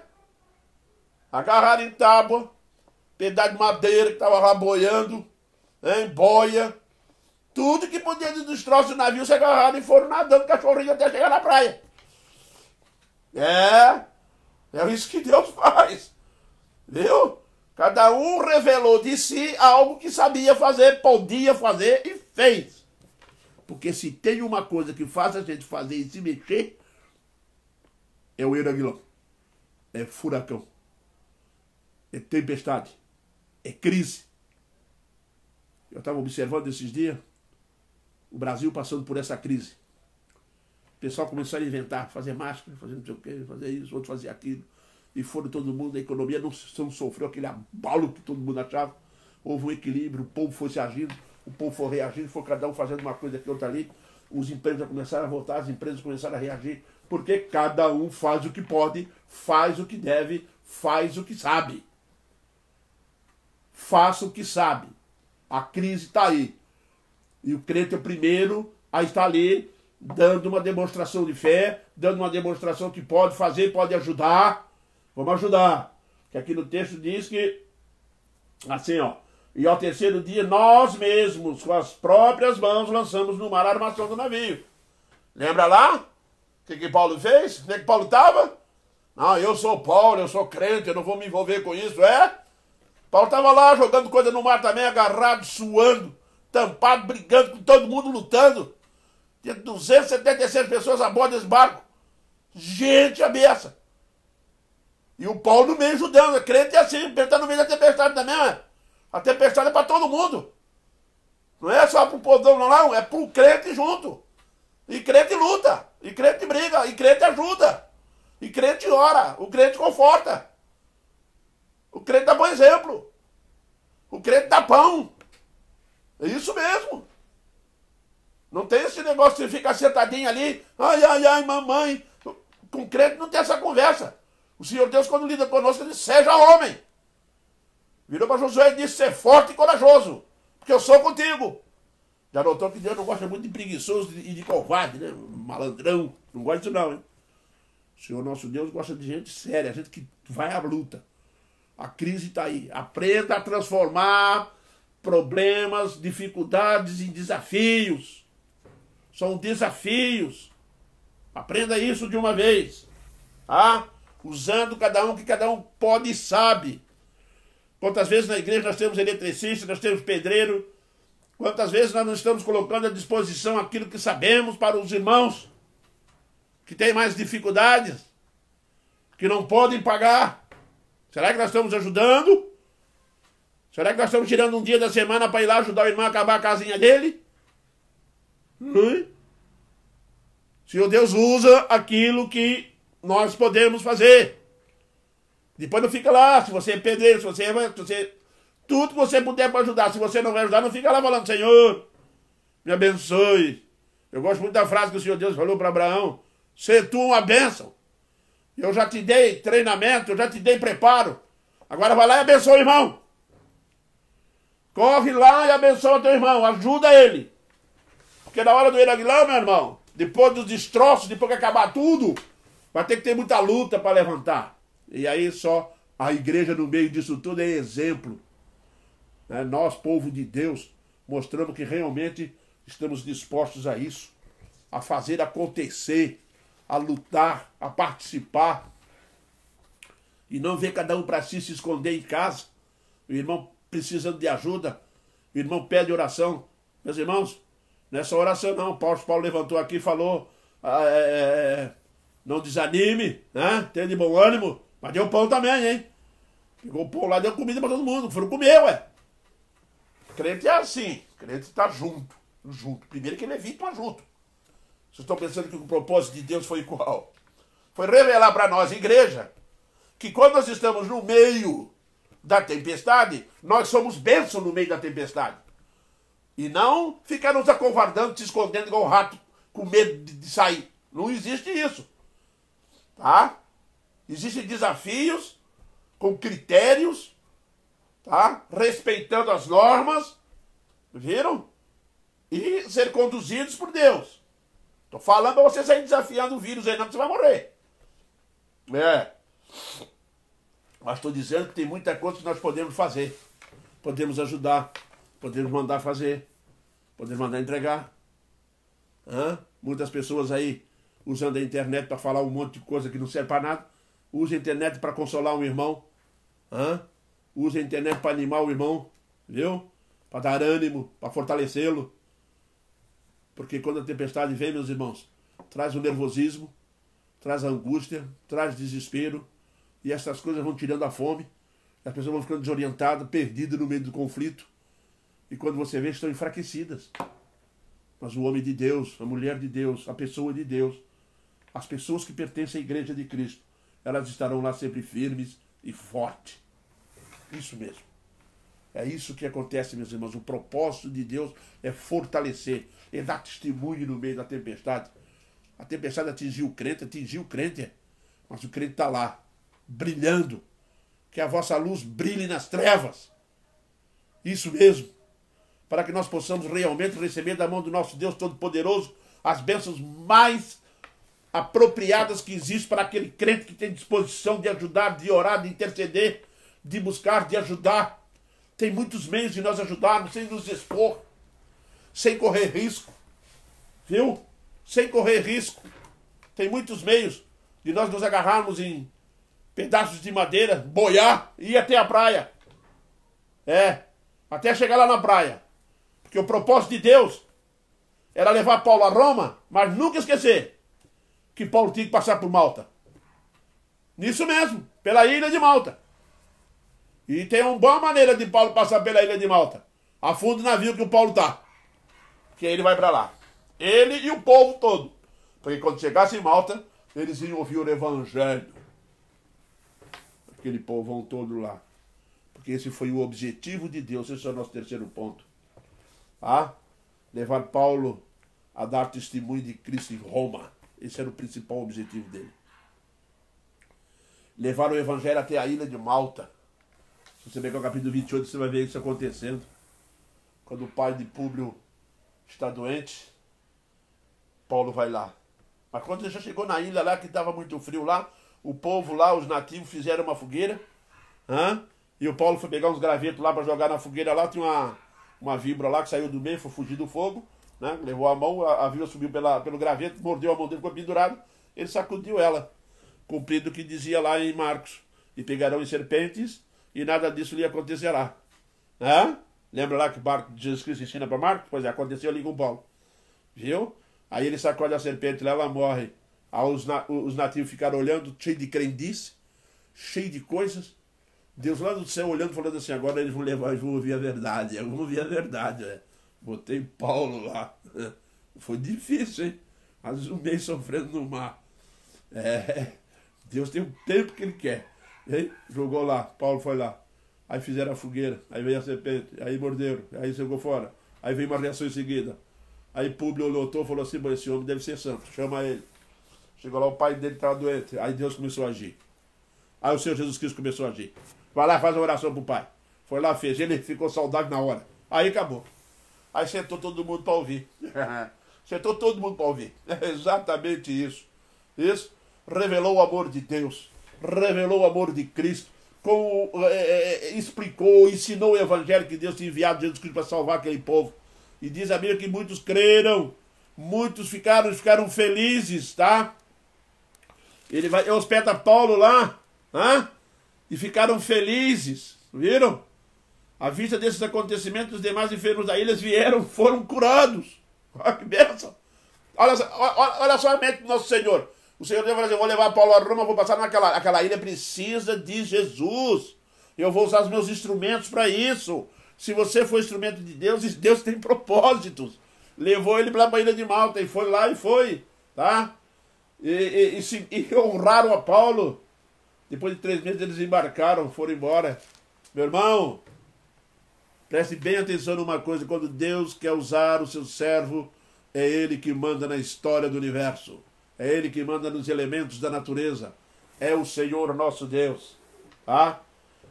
Agarraram em tábua, pedaço de madeira que estava lá boiando, em boia. Tudo que podia dos troços do navio se agarraram e foram nadando cachorrinho até chegar na praia. É isso que Deus faz. Viu? Cada um revelou de si algo que sabia fazer, podia fazer e fez. Porque se tem uma coisa que faz a gente fazer e se mexer, é o Eiraguilão, é furacão, é tempestade, é crise. Eu estava observando esses dias o Brasil passando por essa crise. O pessoal começou a inventar, fazer máscara, fazer não sei o quê, fazer isso, outro fazer aquilo. E foram todo mundo, a economia não sofreu aquele abalo que todo mundo achava. Houve um equilíbrio, o povo foi se agindo, o povo foi reagindo, foi cada um fazendo uma coisa aqui, outra ali. Os empregos já começaram a voltar, as empresas começaram a reagir, porque cada um faz o que pode, faz o que deve, faz o que sabe. Faça o que sabe. A crise está aí. E o crente é o primeiro a estar ali, dando uma demonstração de fé, dando uma demonstração que pode fazer, pode ajudar. Vamos ajudar. Que aqui no texto diz que, assim, ó, e ao terceiro dia nós mesmos, com as próprias mãos, lançamos no mar a armação do navio. Lembra lá? O que Paulo fez? Onde é que Paulo estava? Não, eu sou Paulo, eu sou crente, eu não vou me envolver com isso, é? Paulo estava lá jogando coisa no mar também, agarrado, suando, tampado, brigando com todo mundo, lutando. Tinha 276 pessoas a bordo desse barco. Gente a beça. E o Paulo no meio ajudando. Crente é assim, ele está no meio da tempestade também, ué. A tempestade é para todo mundo. Não é só para o povão, não, é para o crente junto. E crente luta, e crente briga, e crente ajuda. E crente ora, o crente conforta. O crente dá bom exemplo. O crente dá pão. É isso mesmo. Não tem esse negócio de ficar sentadinho ali. Ai, ai, ai, mamãe. Com crente não tem essa conversa. O Senhor Deus, quando lida conosco, ele diz, seja homem. Virou para Josué e disse, ser forte e corajoso. Porque eu sou contigo. Já notou que Deus não gosta muito de preguiçoso e de covarde, né? Malandrão. Não gosta disso não, hein? O Senhor nosso Deus gosta de gente séria, gente que vai à luta. A crise está aí. Aprenda a transformar problemas, dificuldades em desafios. São desafios. Aprenda isso de uma vez. Tá? Usando cada um o que cada um pode e sabe. Quantas vezes na igreja nós temos eletricista, nós temos pedreiro. Quantas vezes nós não estamos colocando à disposição aquilo que sabemos para os irmãos que têm mais dificuldades, que não podem pagar. Será que nós estamos ajudando? Será que nós estamos tirando um dia da semana para ir lá ajudar o irmão a acabar a casinha dele? Senhor Deus usa aquilo que nós podemos fazer. Depois não fica lá, se você é pedreiro, se você tudo que você puder para ajudar. Se você não vai ajudar, não fica lá falando, Senhor, me abençoe. Eu gosto muito da frase que o Senhor Deus falou para Abraão. Ser tu uma bênção. Eu já te dei treinamento, eu já te dei preparo. Agora vai lá e abençoa o irmão. Corre lá e abençoa teu irmão. Ajuda ele. Porque na hora do Iraguilão, meu irmão, depois dos destroços, depois que acabar tudo, vai ter que ter muita luta para levantar. E aí só a igreja no meio disso tudo é exemplo. Nós, povo de Deus, mostramos que realmente estamos dispostos a isso, a fazer acontecer, a lutar, a participar, e não ver cada um para si se esconder em casa. O irmão precisando de ajuda, o irmão pede oração. Meus irmãos, nessa oração não, Paulo levantou aqui e falou, não desanime, né? Tenha de bom ânimo, mas deu pão também, hein? Pegou o pão lá, deu comida para todo mundo, foram comer, ué. Crente é assim, crente está junto. Primeiro que ele evita junto. Vocês estão pensando que o propósito de Deus foi qual? Foi revelar para nós, igreja, que quando nós estamos no meio da tempestade, nós somos bênção no meio da tempestade. E não ficar nos acovardando, se escondendo igual o rato, com medo de sair. Não existe isso. Tá? Existem desafios com critérios, tá? Respeitando as normas, viram? E ser conduzidos por Deus. Estou falando para você sair desafiando o vírus aí, não, que você vai morrer. Mas estou dizendo que tem muita coisa que nós podemos fazer. Podemos ajudar, podemos mandar fazer, podemos mandar entregar. Muitas pessoas aí usando a internet para falar um monte de coisa que não serve para nada. Usa a internet para consolar um irmão. Usa a internet para animar o irmão, viu? Para dar ânimo, para fortalecê-lo. Porque quando a tempestade vem, meus irmãos, traz o nervosismo, traz a angústia, traz desespero, e essas coisas vão tirando a fome, as pessoas vão ficando desorientadas, perdidas no meio do conflito, e quando você vê, estão enfraquecidas. Mas o homem de Deus, a mulher de Deus, a pessoa de Deus, as pessoas que pertencem à igreja de Cristo, elas estarão lá sempre firmes e fortes. Isso mesmo. É isso que acontece, meus irmãos. O propósito de Deus é fortalecer, é dar testemunho no meio da tempestade. A tempestade atingiu o crente, mas o crente está lá, brilhando. Que a vossa luz brilhe nas trevas. Isso mesmo. Para que nós possamos realmente receber da mão do nosso Deus Todo-Poderoso as bênçãos mais apropriadas que existem para aquele crente que tem disposição de ajudar, de orar, de interceder, de buscar, de ajudar. Tem muitos meios de nós ajudarmos sem nos expor, sem correr risco, viu? Sem correr risco. Tem muitos meios de nós nos agarrarmos em pedaços de madeira, boiar e ir até a praia. Até chegar lá na praia. Porque o propósito de Deus era levar Paulo a Roma, mas nunca esquecer que Paulo tinha que passar por Malta. Nisso mesmo, pela ilha de Malta. E tem uma boa maneira de Paulo passar pela ilha de Malta. Afunda o navio que o Paulo está. Que ele vai para lá. Ele e o povo todo. Porque quando chegasse em Malta, eles iam ouvir o evangelho. Aquele povão todo lá. Porque esse foi o objetivo de Deus. Esse é o nosso terceiro ponto. Levar Paulo a dar testemunho de Cristo em Roma. Esse era o principal objetivo dele. Levar o evangelho até a ilha de Malta. Se você pegar o capítulo 28, você vai ver isso acontecendo. Quando o pai de Públio está doente. Paulo vai lá. Mas quando ele já chegou na ilha lá, que estava muito frio lá, o povo lá, os nativos, fizeram uma fogueira. E o Paulo foi pegar uns gravetos lá para jogar na fogueira lá. Tinha uma víbora lá que saiu do meio, foi fugir do fogo. Né? Levou a mão, a víbora subiu pelo graveto, mordeu a mão dele, ficou pendurado. Ele sacudiu ela, cumprindo o que dizia lá em Marcos. E pegarão em serpentes e nada disso lhe acontecerá. Lembra lá que Jesus Cristo ensina para Marcos? Pois é, aconteceu ali com Paulo. Viu? Aí ele sacode a serpente lá, ela morre. Aí os nativos ficaram olhando, cheio de crendice, cheio de coisas. Deus lá do céu olhando, falando assim, agora eles vão levar, eles vão ouvir a verdade. Vão ouvir a verdade. Botei Paulo lá. Foi difícil, hein? Mas um mês sofrendo no mar. Deus tem o tempo que ele quer. Hein? Jogou lá, Paulo foi lá. Aí fizeram a fogueira, aí veio a serpente, aí morderam, aí jogou fora. Aí veio uma reação em seguida. Aí Públio olhou, falou assim, mas esse homem deve ser santo, chama ele. Chegou lá, o pai dele estava doente, aí Deus começou a agir. Aí o Senhor Jesus Cristo começou a agir. Vai lá, faz uma oração pro pai. Foi lá, fez, ele ficou saudável na hora. Aí acabou. Aí sentou todo mundo para ouvir. Sentou todo mundo para ouvir. É exatamente isso. Isso revelou o amor de Deus, revelou o amor de Cristo, explicou, ensinou o evangelho que Deus tinha enviado Jesus Cristo para salvar aquele povo. E diz a Bíblia que muitos creram, muitos ficaram felizes, tá? Ele hospeda Paulo lá, e ficaram felizes, viram? À vista desses acontecimentos, os demais enfermos da ilha foram curados. Olha que bênção! Olha só a mente do nosso Senhor. O Senhor deve dizer, vou levar Paulo a Roma, vou passar aquela ilha, precisa de Jesus. Eu vou usar os meus instrumentos para isso. Se você for instrumento de Deus, Deus tem propósitos. Levou ele para a ilha de Malta e foi lá e foi, tá? E honraram a Paulo. Depois de 3 meses eles embarcaram, foram embora. Meu irmão, preste bem atenção numa coisa, quando Deus quer usar o seu servo, é Ele que manda na história do universo. É Ele que manda nos elementos da natureza. É o Senhor nosso Deus.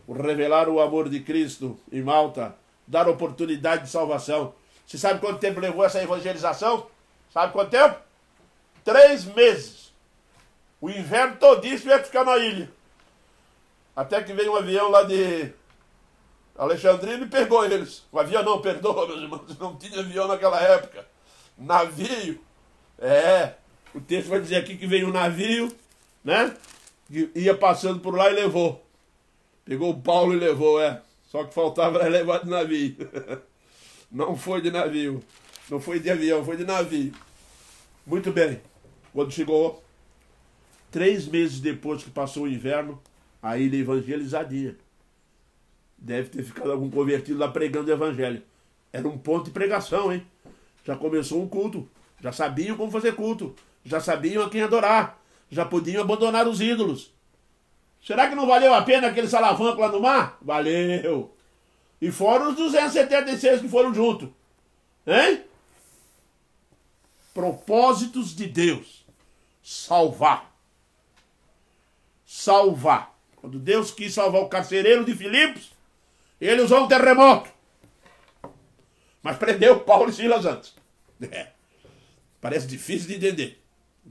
Revelar o amor de Cristo em Malta. Dar oportunidade de salvação. Você sabe quanto tempo levou essa evangelização? Sabe quanto tempo? 3 meses. O inverno todinho ia ficar na ilha. Até que veio um avião lá de Alexandria e pegou eles. O avião não, perdoa, meus irmãos. Não tinha avião naquela época. Navio. O texto vai dizer aqui que veio um navio, né? Que ia passando por lá e levou. Pegou o Paulo e levou, Só que faltava era levar de navio. Não foi de navio. Não foi de avião, foi de navio. Muito bem. Quando chegou, 3 meses depois que passou o inverno, a ilha evangelizadinha. Deve ter ficado algum convertido lá pregando o evangelho. Era um ponto de pregação, hein? Já começou um culto. Já sabiam como fazer culto. Já sabiam a quem adorar. Já podiam abandonar os ídolos. Será que não valeu a pena aquele salavanco lá no mar? Valeu. E foram os 276 que foram juntos. Hein? Propósitos de Deus. Salvar. Salvar. Quando Deus quis salvar o carcereiro de Filipos, ele usou um terremoto. Mas prendeu Paulo e Silas antes. Parece difícil de entender.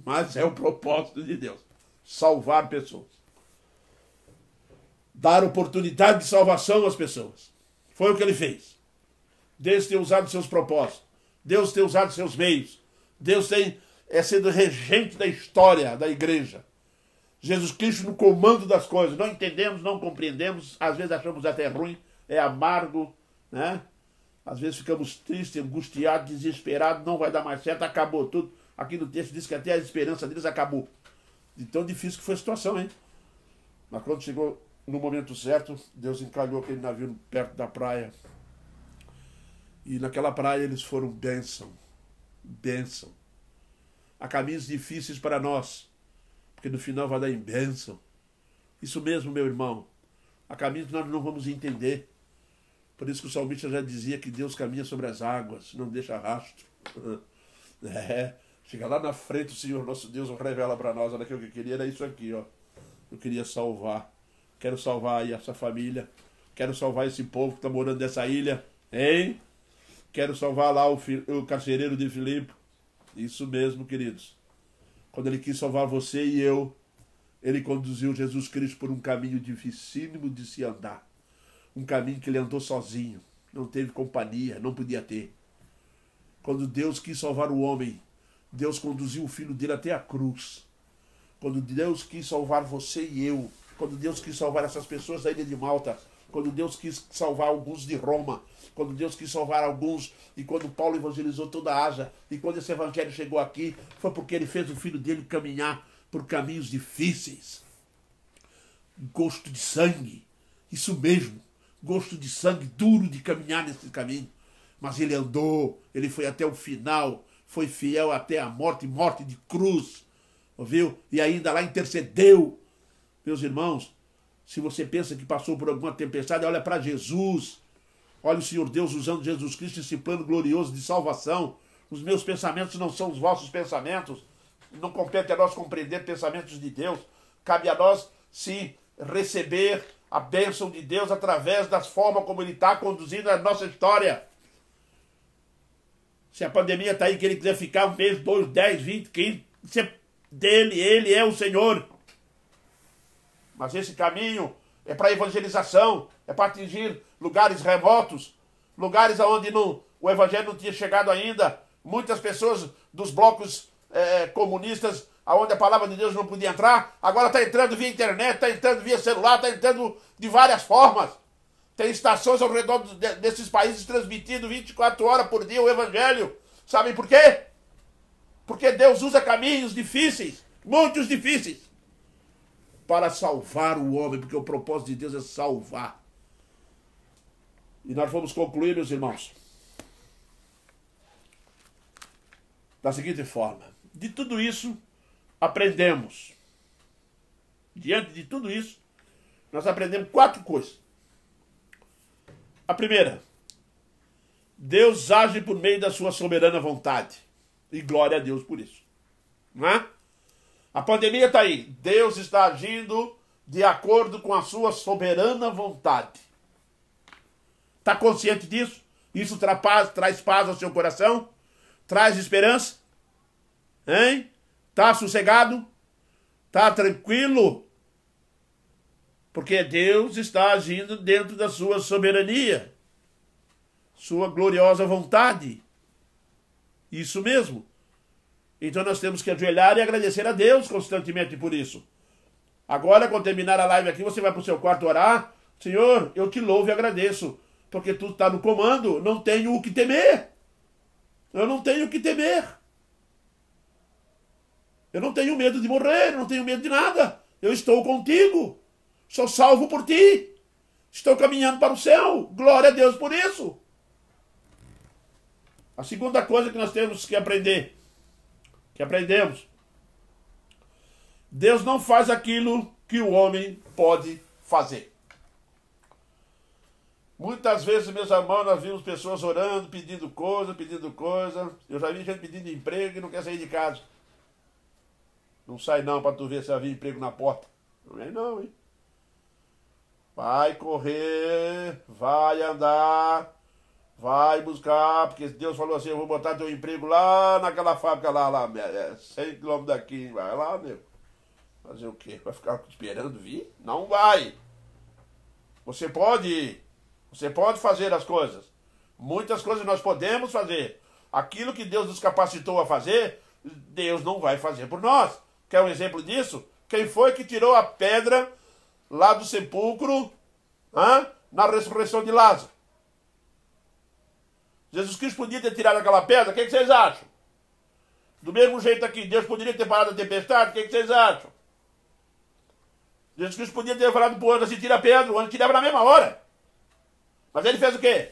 Mas é o propósito de Deus. Salvar pessoas. Dar oportunidade de salvação às pessoas. Foi o que ele fez. Deus tem usado seus propósitos. Deus tem usado seus meios. Deus tem sido regente da história da igreja. Jesus Cristo no comando das coisas. Não entendemos, não compreendemos. Às vezes achamos até ruim. É amargo, né? Às vezes ficamos tristes, angustiados, desesperados. Não vai dar mais certo, acabou tudo. Aqui no texto diz que até a esperança deles acabou. De tão difícil que foi a situação, hein? Mas quando chegou no momento certo, Deus encalhou aquele navio perto da praia. E naquela praia eles foram bênção. Bênção. Há caminhos difíceis para nós, porque no final vai dar em bênção. Isso mesmo, meu irmão. Há caminhos que nós não vamos entender. Por isso que o salmista já dizia que Deus caminha sobre as águas, não deixa rastro. Chega lá na frente, o Senhor nosso Deus revela para nós. Olha, que eu queria era isso aqui, ó. Eu queria salvar. Quero salvar aí essa família. Quero salvar esse povo que está morando nessa ilha. Hein? Quero salvar lá o carcereiro de Filipe. Isso mesmo, queridos. Quando ele quis salvar você e eu, ele conduziu Jesus Cristo por um caminho dificílimo de se andar. Um caminho que ele andou sozinho. Não teve companhia, não podia ter. Quando Deus quis salvar o homem, Deus conduziu o filho dele até a cruz. Quando Deus quis salvar você e eu, quando Deus quis salvar essas pessoas da ilha de Malta, quando Deus quis salvar alguns de Roma, quando Deus quis salvar alguns, e quando Paulo evangelizou toda a Ásia, e quando esse evangelho chegou aqui, foi porque ele fez o filho dele caminhar por caminhos difíceis. Gosto de sangue, isso mesmo, gosto de sangue, duro de caminhar nesse caminho. Mas ele andou, ele foi até o final, foi fiel até a morte, morte de cruz, ouviu? E ainda lá intercedeu. Meus irmãos, se você pensa que passou por alguma tempestade, olha para Jesus. Olha o Senhor Deus usando Jesus Cristo, esse plano glorioso de salvação. Os meus pensamentos não são os vossos pensamentos. Não compete a nós compreender pensamentos de Deus. Cabe a nós, sim, receber a bênção de Deus através das formas como Ele está conduzindo a nossa história. Se a pandemia está aí, que Ele quiser ficar 1 mês, 2, 10, 20, 15, isso é dele, Ele é o Senhor. Mas esse caminho é para evangelização, é para atingir lugares remotos, lugares onde o evangelho não tinha chegado ainda. Muitas pessoas dos blocos comunistas, onde a palavra de Deus não podia entrar, agora está entrando via internet, está entrando via celular, está entrando de várias formas. Tem estações ao redor desses países transmitindo 24 horas por dia o evangelho. Sabem por quê? Porque Deus usa caminhos difíceis, muitos difíceis, para salvar o homem, porque o propósito de Deus é salvar. E nós vamos concluir, meus irmãos, da seguinte forma: de tudo isso, aprendemos. Diante de tudo isso, nós aprendemos 4 coisas. A primeira, Deus age por meio da sua soberana vontade. E glória a Deus por isso. Não é? A pandemia está aí. Deus está agindo de acordo com a sua soberana vontade. Está consciente disso? Isso traz paz ao seu coração? Traz esperança? Hein? Está sossegado? Está tranquilo? Porque Deus está agindo dentro da sua soberania, sua gloriosa vontade. Isso mesmo. Então nós temos que ajoelhar e agradecer a Deus constantemente por isso. Agora, quando terminar a live aqui, você vai para o seu quarto orar. Senhor, eu te louvo e agradeço, porque tu está no comando, não tenho o que temer. Eu não tenho o que temer. Eu não tenho medo de morrer, não tenho medo de nada. Eu estou contigo. Sou salvo por ti. Estou caminhando para o céu. Glória a Deus por isso. A segunda coisa que nós temos que aprender, que aprendemos: Deus não faz aquilo que o homem pode fazer. Muitas vezes, meus irmãos, nós vimos pessoas orando, pedindo coisa, pedindo coisa. Eu já vi gente pedindo emprego e não quer sair de casa. Não sai não para tu ver se vai vir emprego na porta. Não vem não, hein? Vai correr, vai andar, vai buscar, porque Deus falou assim: eu vou botar teu emprego lá naquela fábrica lá 100 km daqui. Vai lá, meu. Fazer o quê? Vai ficar esperando vir? Não vai. Você pode fazer as coisas. Muitas coisas nós podemos fazer. Aquilo que Deus nos capacitou a fazer, Deus não vai fazer por nós. Quer um exemplo disso? Quem foi que tirou a pedra lá do sepulcro, na ressurreição de Lázaro? Jesus Cristo podia ter tirado aquela pedra? O que vocês acham? Do mesmo jeito aqui, Deus poderia ter parado a tempestade? O que vocês acham? Jesus Cristo podia ter falado para o anjo assim: tira a pedra. O anjo tirava na mesma hora. Mas ele fez o quê?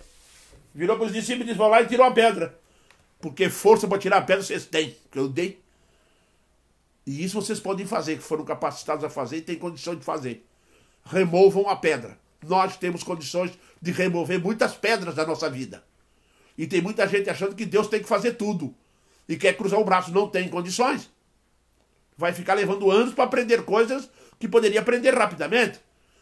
Virou para os discípulos e disse: vão lá e tirou a pedra. Porque força para tirar a pedra vocês têm, que eu dei. E isso vocês podem fazer, que foram capacitados a fazer e têm condição de fazer. Removam a pedra. Nós temos condições de remover muitas pedras da nossa vida. E tem muita gente achando que Deus tem que fazer tudo. E quer cruzar o braço. Não tem condições. Vai ficar levando anos para aprender coisas que poderia aprender rapidamente.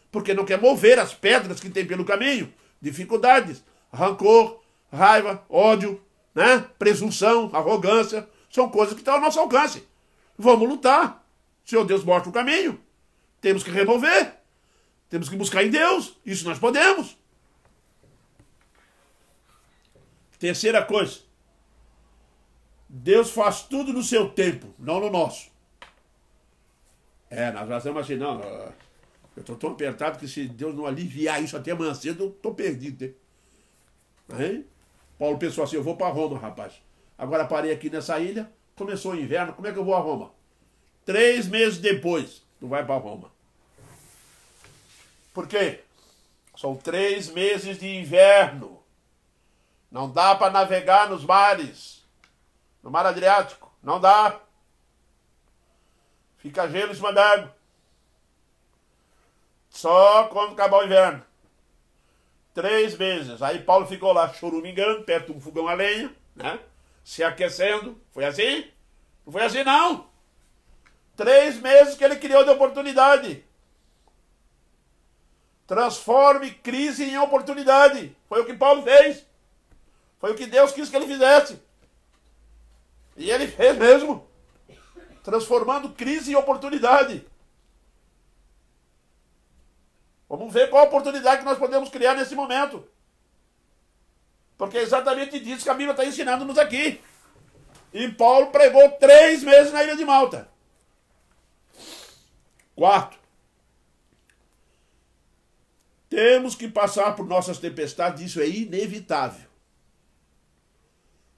Porque não quer mover as pedras que tem pelo caminho. Dificuldades, rancor, raiva, ódio, né? Presunção, arrogância, são coisas que estão ao nosso alcance. Vamos lutar. O Senhor Deus mostra o caminho. Temos que remover. Temos que buscar em Deus. Isso nós podemos. Terceira coisa. Deus faz tudo no seu tempo, não no nosso. Nós já estamos assim, não. Eu estou tão apertado que se Deus não aliviar isso até amanhã cedo, eu estou perdido. Hein? Paulo pensou assim, eu vou para Roma, rapaz. Agora parei aqui nessa ilha, começou o inverno, como é que eu vou a Roma? 3 meses depois, tu vai para Roma. Por quê? São 3 meses de inverno. Não dá para navegar nos mares. No mar Adriático. Não dá. Fica gelo em cima d'água. Só quando acabar o inverno. 3 meses. Aí Paulo ficou lá choramingando, perto de um fogão a lenha, né? Se aquecendo. Foi assim? Não foi assim, não. 3 meses que ele criou de oportunidade. Transforme crise em oportunidade. Foi o que Paulo fez. Foi o que Deus quis que ele fizesse. E ele fez mesmo. Transformando crise em oportunidade. Vamos ver qual a oportunidade que nós podemos criar nesse momento. Porque é exatamente disso que a Bíblia está ensinando-nos aqui. E Paulo pregou 3 meses na ilha de Malta. 4. Temos que passar por nossas tempestades, isso é inevitável.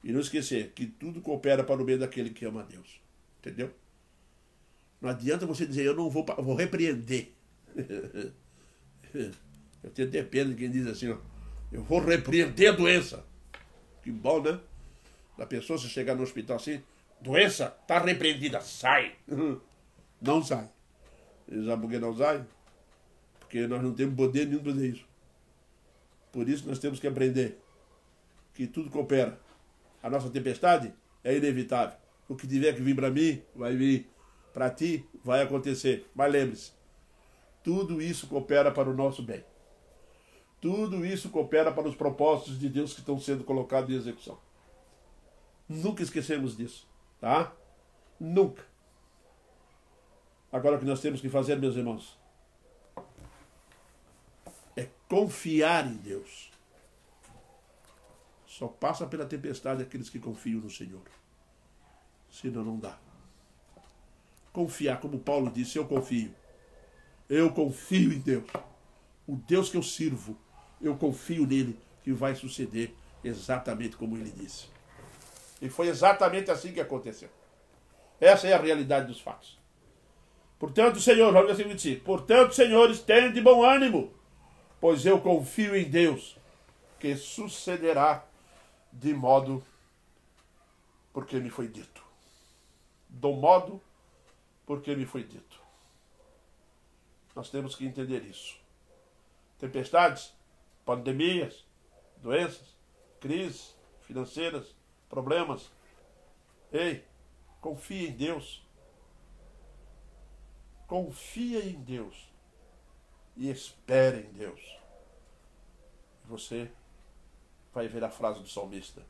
E não esquecer que tudo coopera para o bem daquele que ama a Deus. Entendeu? Não adianta você dizer, eu não vou repreender. Eu tenho até pena de quem diz assim, ó, eu vou repreender a doença. Que bom, né? A pessoa, se chegar no hospital assim, doença, está repreendida, sai. Não sai. E sabe por que não sai? Porque nós não temos poder nenhum para fazer isso. Por isso nós temos que aprender que tudo coopera. A nossa tempestade é inevitável. O que tiver que vir para mim, vai vir. Para ti, vai acontecer. Mas lembre-se, tudo isso coopera para o nosso bem. Tudo isso coopera para os propósitos de Deus que estão sendo colocados em execução. Nunca esquecemos disso, tá? Nunca. Agora o que nós temos que fazer, meus irmãos, é confiar em Deus. Só passa pela tempestade aqueles que confiam no Senhor. Senão não dá. Confiar, como Paulo disse, eu confio. Eu confio em Deus. O Deus que eu sirvo, eu confio nele, que vai suceder exatamente como ele disse. E foi exatamente assim que aconteceu. Essa é a realidade dos fatos. Portanto, Senhor, olha o versículo 25. Portanto, senhores, tenham de bom ânimo, pois eu confio em Deus, que sucederá de modo porque me foi dito. Do modo porque me foi dito. Nós temos que entender isso. Tempestades, pandemias, doenças, crises financeiras, problemas. Ei, confia em Deus. Confia em Deus. E espere em Deus. Você vai ver a frase do salmista.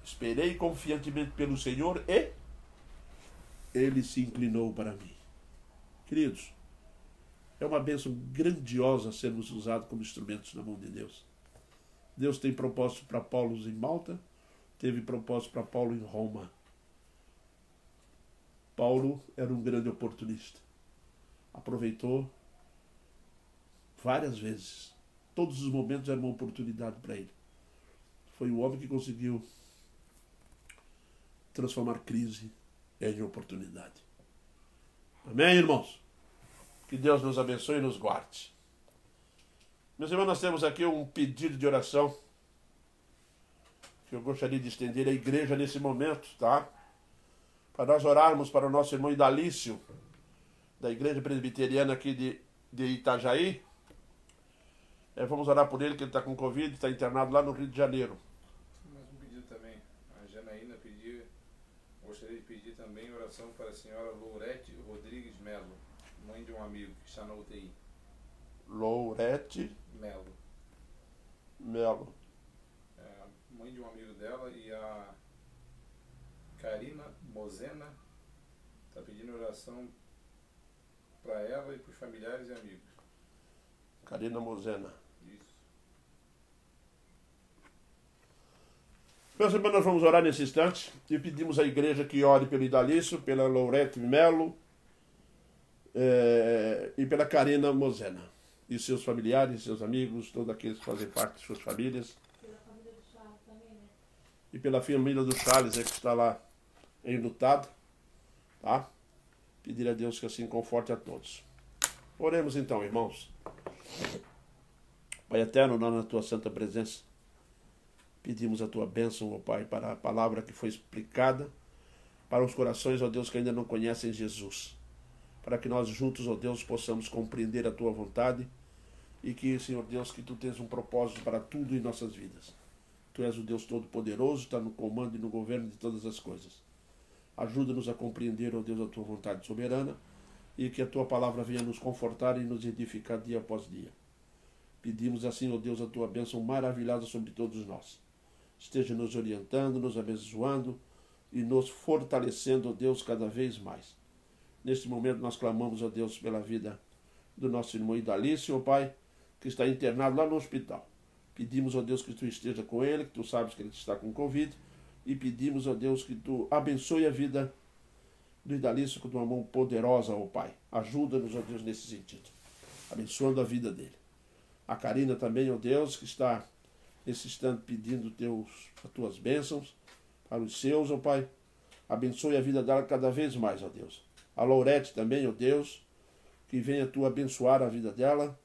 Esperei confiantemente pelo Senhor e Ele se inclinou para mim. Queridos, é uma bênção grandiosa sermos usados como instrumentos na mão de Deus. Deus tem propósito para Paulo em Malta, teve propósito para Paulo em Roma. Paulo era um grande oportunista. Aproveitou várias vezes. Todos os momentos eram uma oportunidade para ele. Foi o homem que conseguiu transformar crise em oportunidade. Amém, irmãos? Que Deus nos abençoe e nos guarde. Meus irmãos, nós temos aqui um pedido de oração que eu gostaria de estender à igreja nesse momento, tá? Para nós orarmos para o nosso irmão Idalício, da Igreja Presbiteriana aqui de Itajaí. Vamos orar por ele, que ele está com Covid, está internado lá no Rio de Janeiro. Mais um pedido também. A Janaína pediu, gostaria de pedir também oração para a senhora Lourete Rodrigues Melo, mãe de um amigo que está na UTI. Lourete Melo. Melo. mãe de um amigo dela, e a Karina Mozena está pedindo oração para ela e para os familiares e amigos. Karina Mozena. Isso. Meus irmãos, nós vamos orar nesse instante e pedimos à igreja que ore pelo Idalício, pela Lourete Melo e pela Karina Mozena. E seus familiares, seus amigos, todos aqueles que fazem parte de suas famílias. Pela família do Charles também, né? E pela família do Charles, que está lá enlutado. Tá? Pedir a Deus que assim conforte a todos. Oremos então, irmãos. Pai eterno, nós na tua santa presença, pedimos a tua bênção, ó Pai, para a palavra que foi explicada para os corações, ó Deus, que ainda não conhecem Jesus. Para que nós juntos, ó Deus, possamos compreender a tua vontade e que, Senhor Deus, que tu tens um propósito para tudo em nossas vidas. Tu és o Deus Todo-Poderoso, está no comando e no governo de todas as coisas. Ajuda-nos a compreender, ó Deus, a tua vontade soberana e que a tua palavra venha nos confortar e nos edificar dia após dia. Pedimos assim, ó Deus, a tua bênção maravilhosa sobre todos nós. Esteja nos orientando, nos abençoando e nos fortalecendo, ó Deus, cada vez mais. Neste momento nós clamamos, ó Deus, pela vida do nosso irmão Idalício, ó Pai, que está internado lá no hospital. Pedimos, ó Deus, que tu esteja com ele, que tu sabes que ele está com Covid, e pedimos, ó Deus, que tu abençoe a vida do Idalício com tua mão poderosa, ó Pai. Ajuda-nos, ó Deus, nesse sentido, abençoando a vida dele. A Karina também, ó Deus, que está nesse instante pedindo as tuas bênçãos para os seus, ó Pai. Abençoe a vida dela cada vez mais, ó Deus. A Lourete também, ó Deus, que venha tu abençoar a vida dela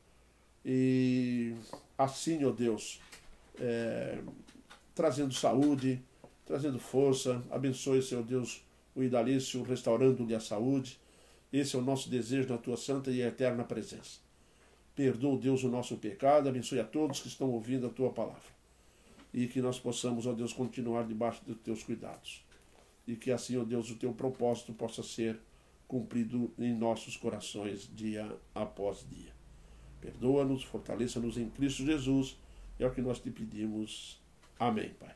e assim, ó Deus, trazendo saúde, trazendo força. Abençoe, Senhor Deus, o Idalício, restaurando-lhe a saúde. Esse é o nosso desejo na tua santa e eterna presença. Perdoa, Deus, o nosso pecado, abençoe a todos que estão ouvindo a tua palavra. E que nós possamos, ó Deus, continuar debaixo dos teus cuidados. E que assim, ó Deus, o teu propósito possa ser cumprido em nossos corações dia após dia. Perdoa-nos, fortaleça-nos em Cristo Jesus. É o que nós te pedimos. Amém, Pai.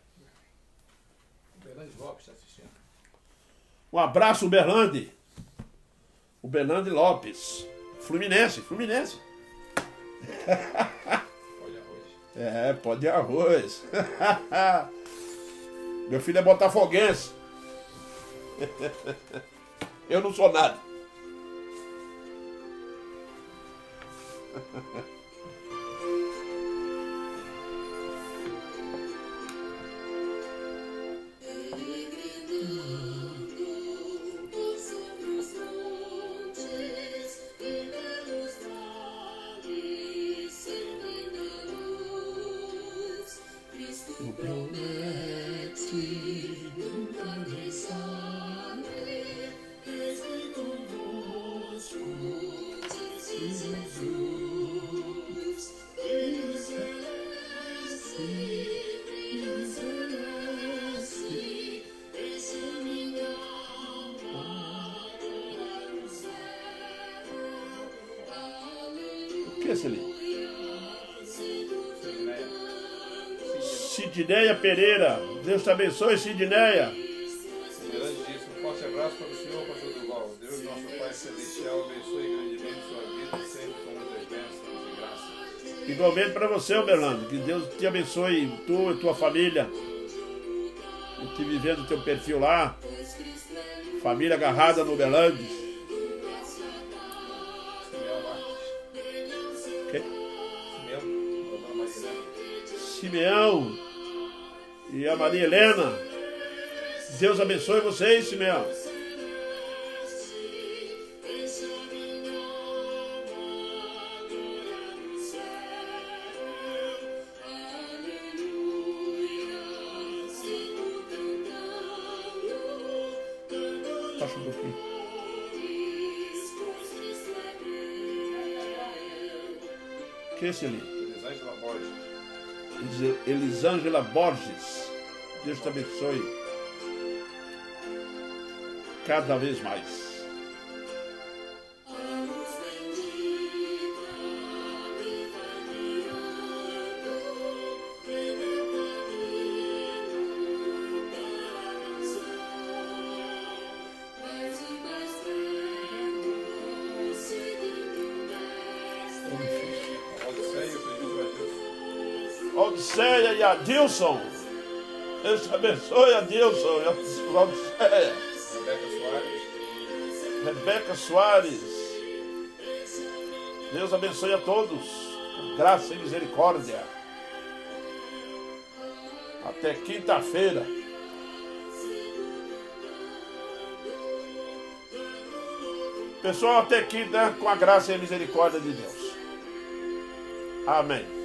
O Berlande Lopes está assistindo. Um abraço, Berlande. O Berlande Lopes. Fluminense. Pó de arroz. Pó de arroz. Meu filho é botafoguense. Eu não sou nada. O que é esse ali? Sidneia Pereira. Deus te abençoe, Sidneia. O Berlande disse: um forte abraço para o senhor, pastor Duval. Deus, nosso Pai Celestial, abençoe grandemente sua vida, sempre com muitas bênçãos e graças. Igualmente para você, Berlando. Que Deus te abençoe, tu e tua família. E te vivendo o teu perfil lá. Família agarrada no Berlande. Simeão e a Maria Helena. Deus abençoe vocês, Simeão. Passa um pouquinho. Que é esse ali? Elisângela Borges. Elisângela Borges. Deus te abençoe cada vez mais. Valdiceia e Adilson. Deus te abençoe, Adilson e Valdiceia. Rebeca Soares. Deus abençoe a todos, com graça e misericórdia. Até quinta-feira. Pessoal, até quinta, com a graça e a misericórdia de Deus. Amém.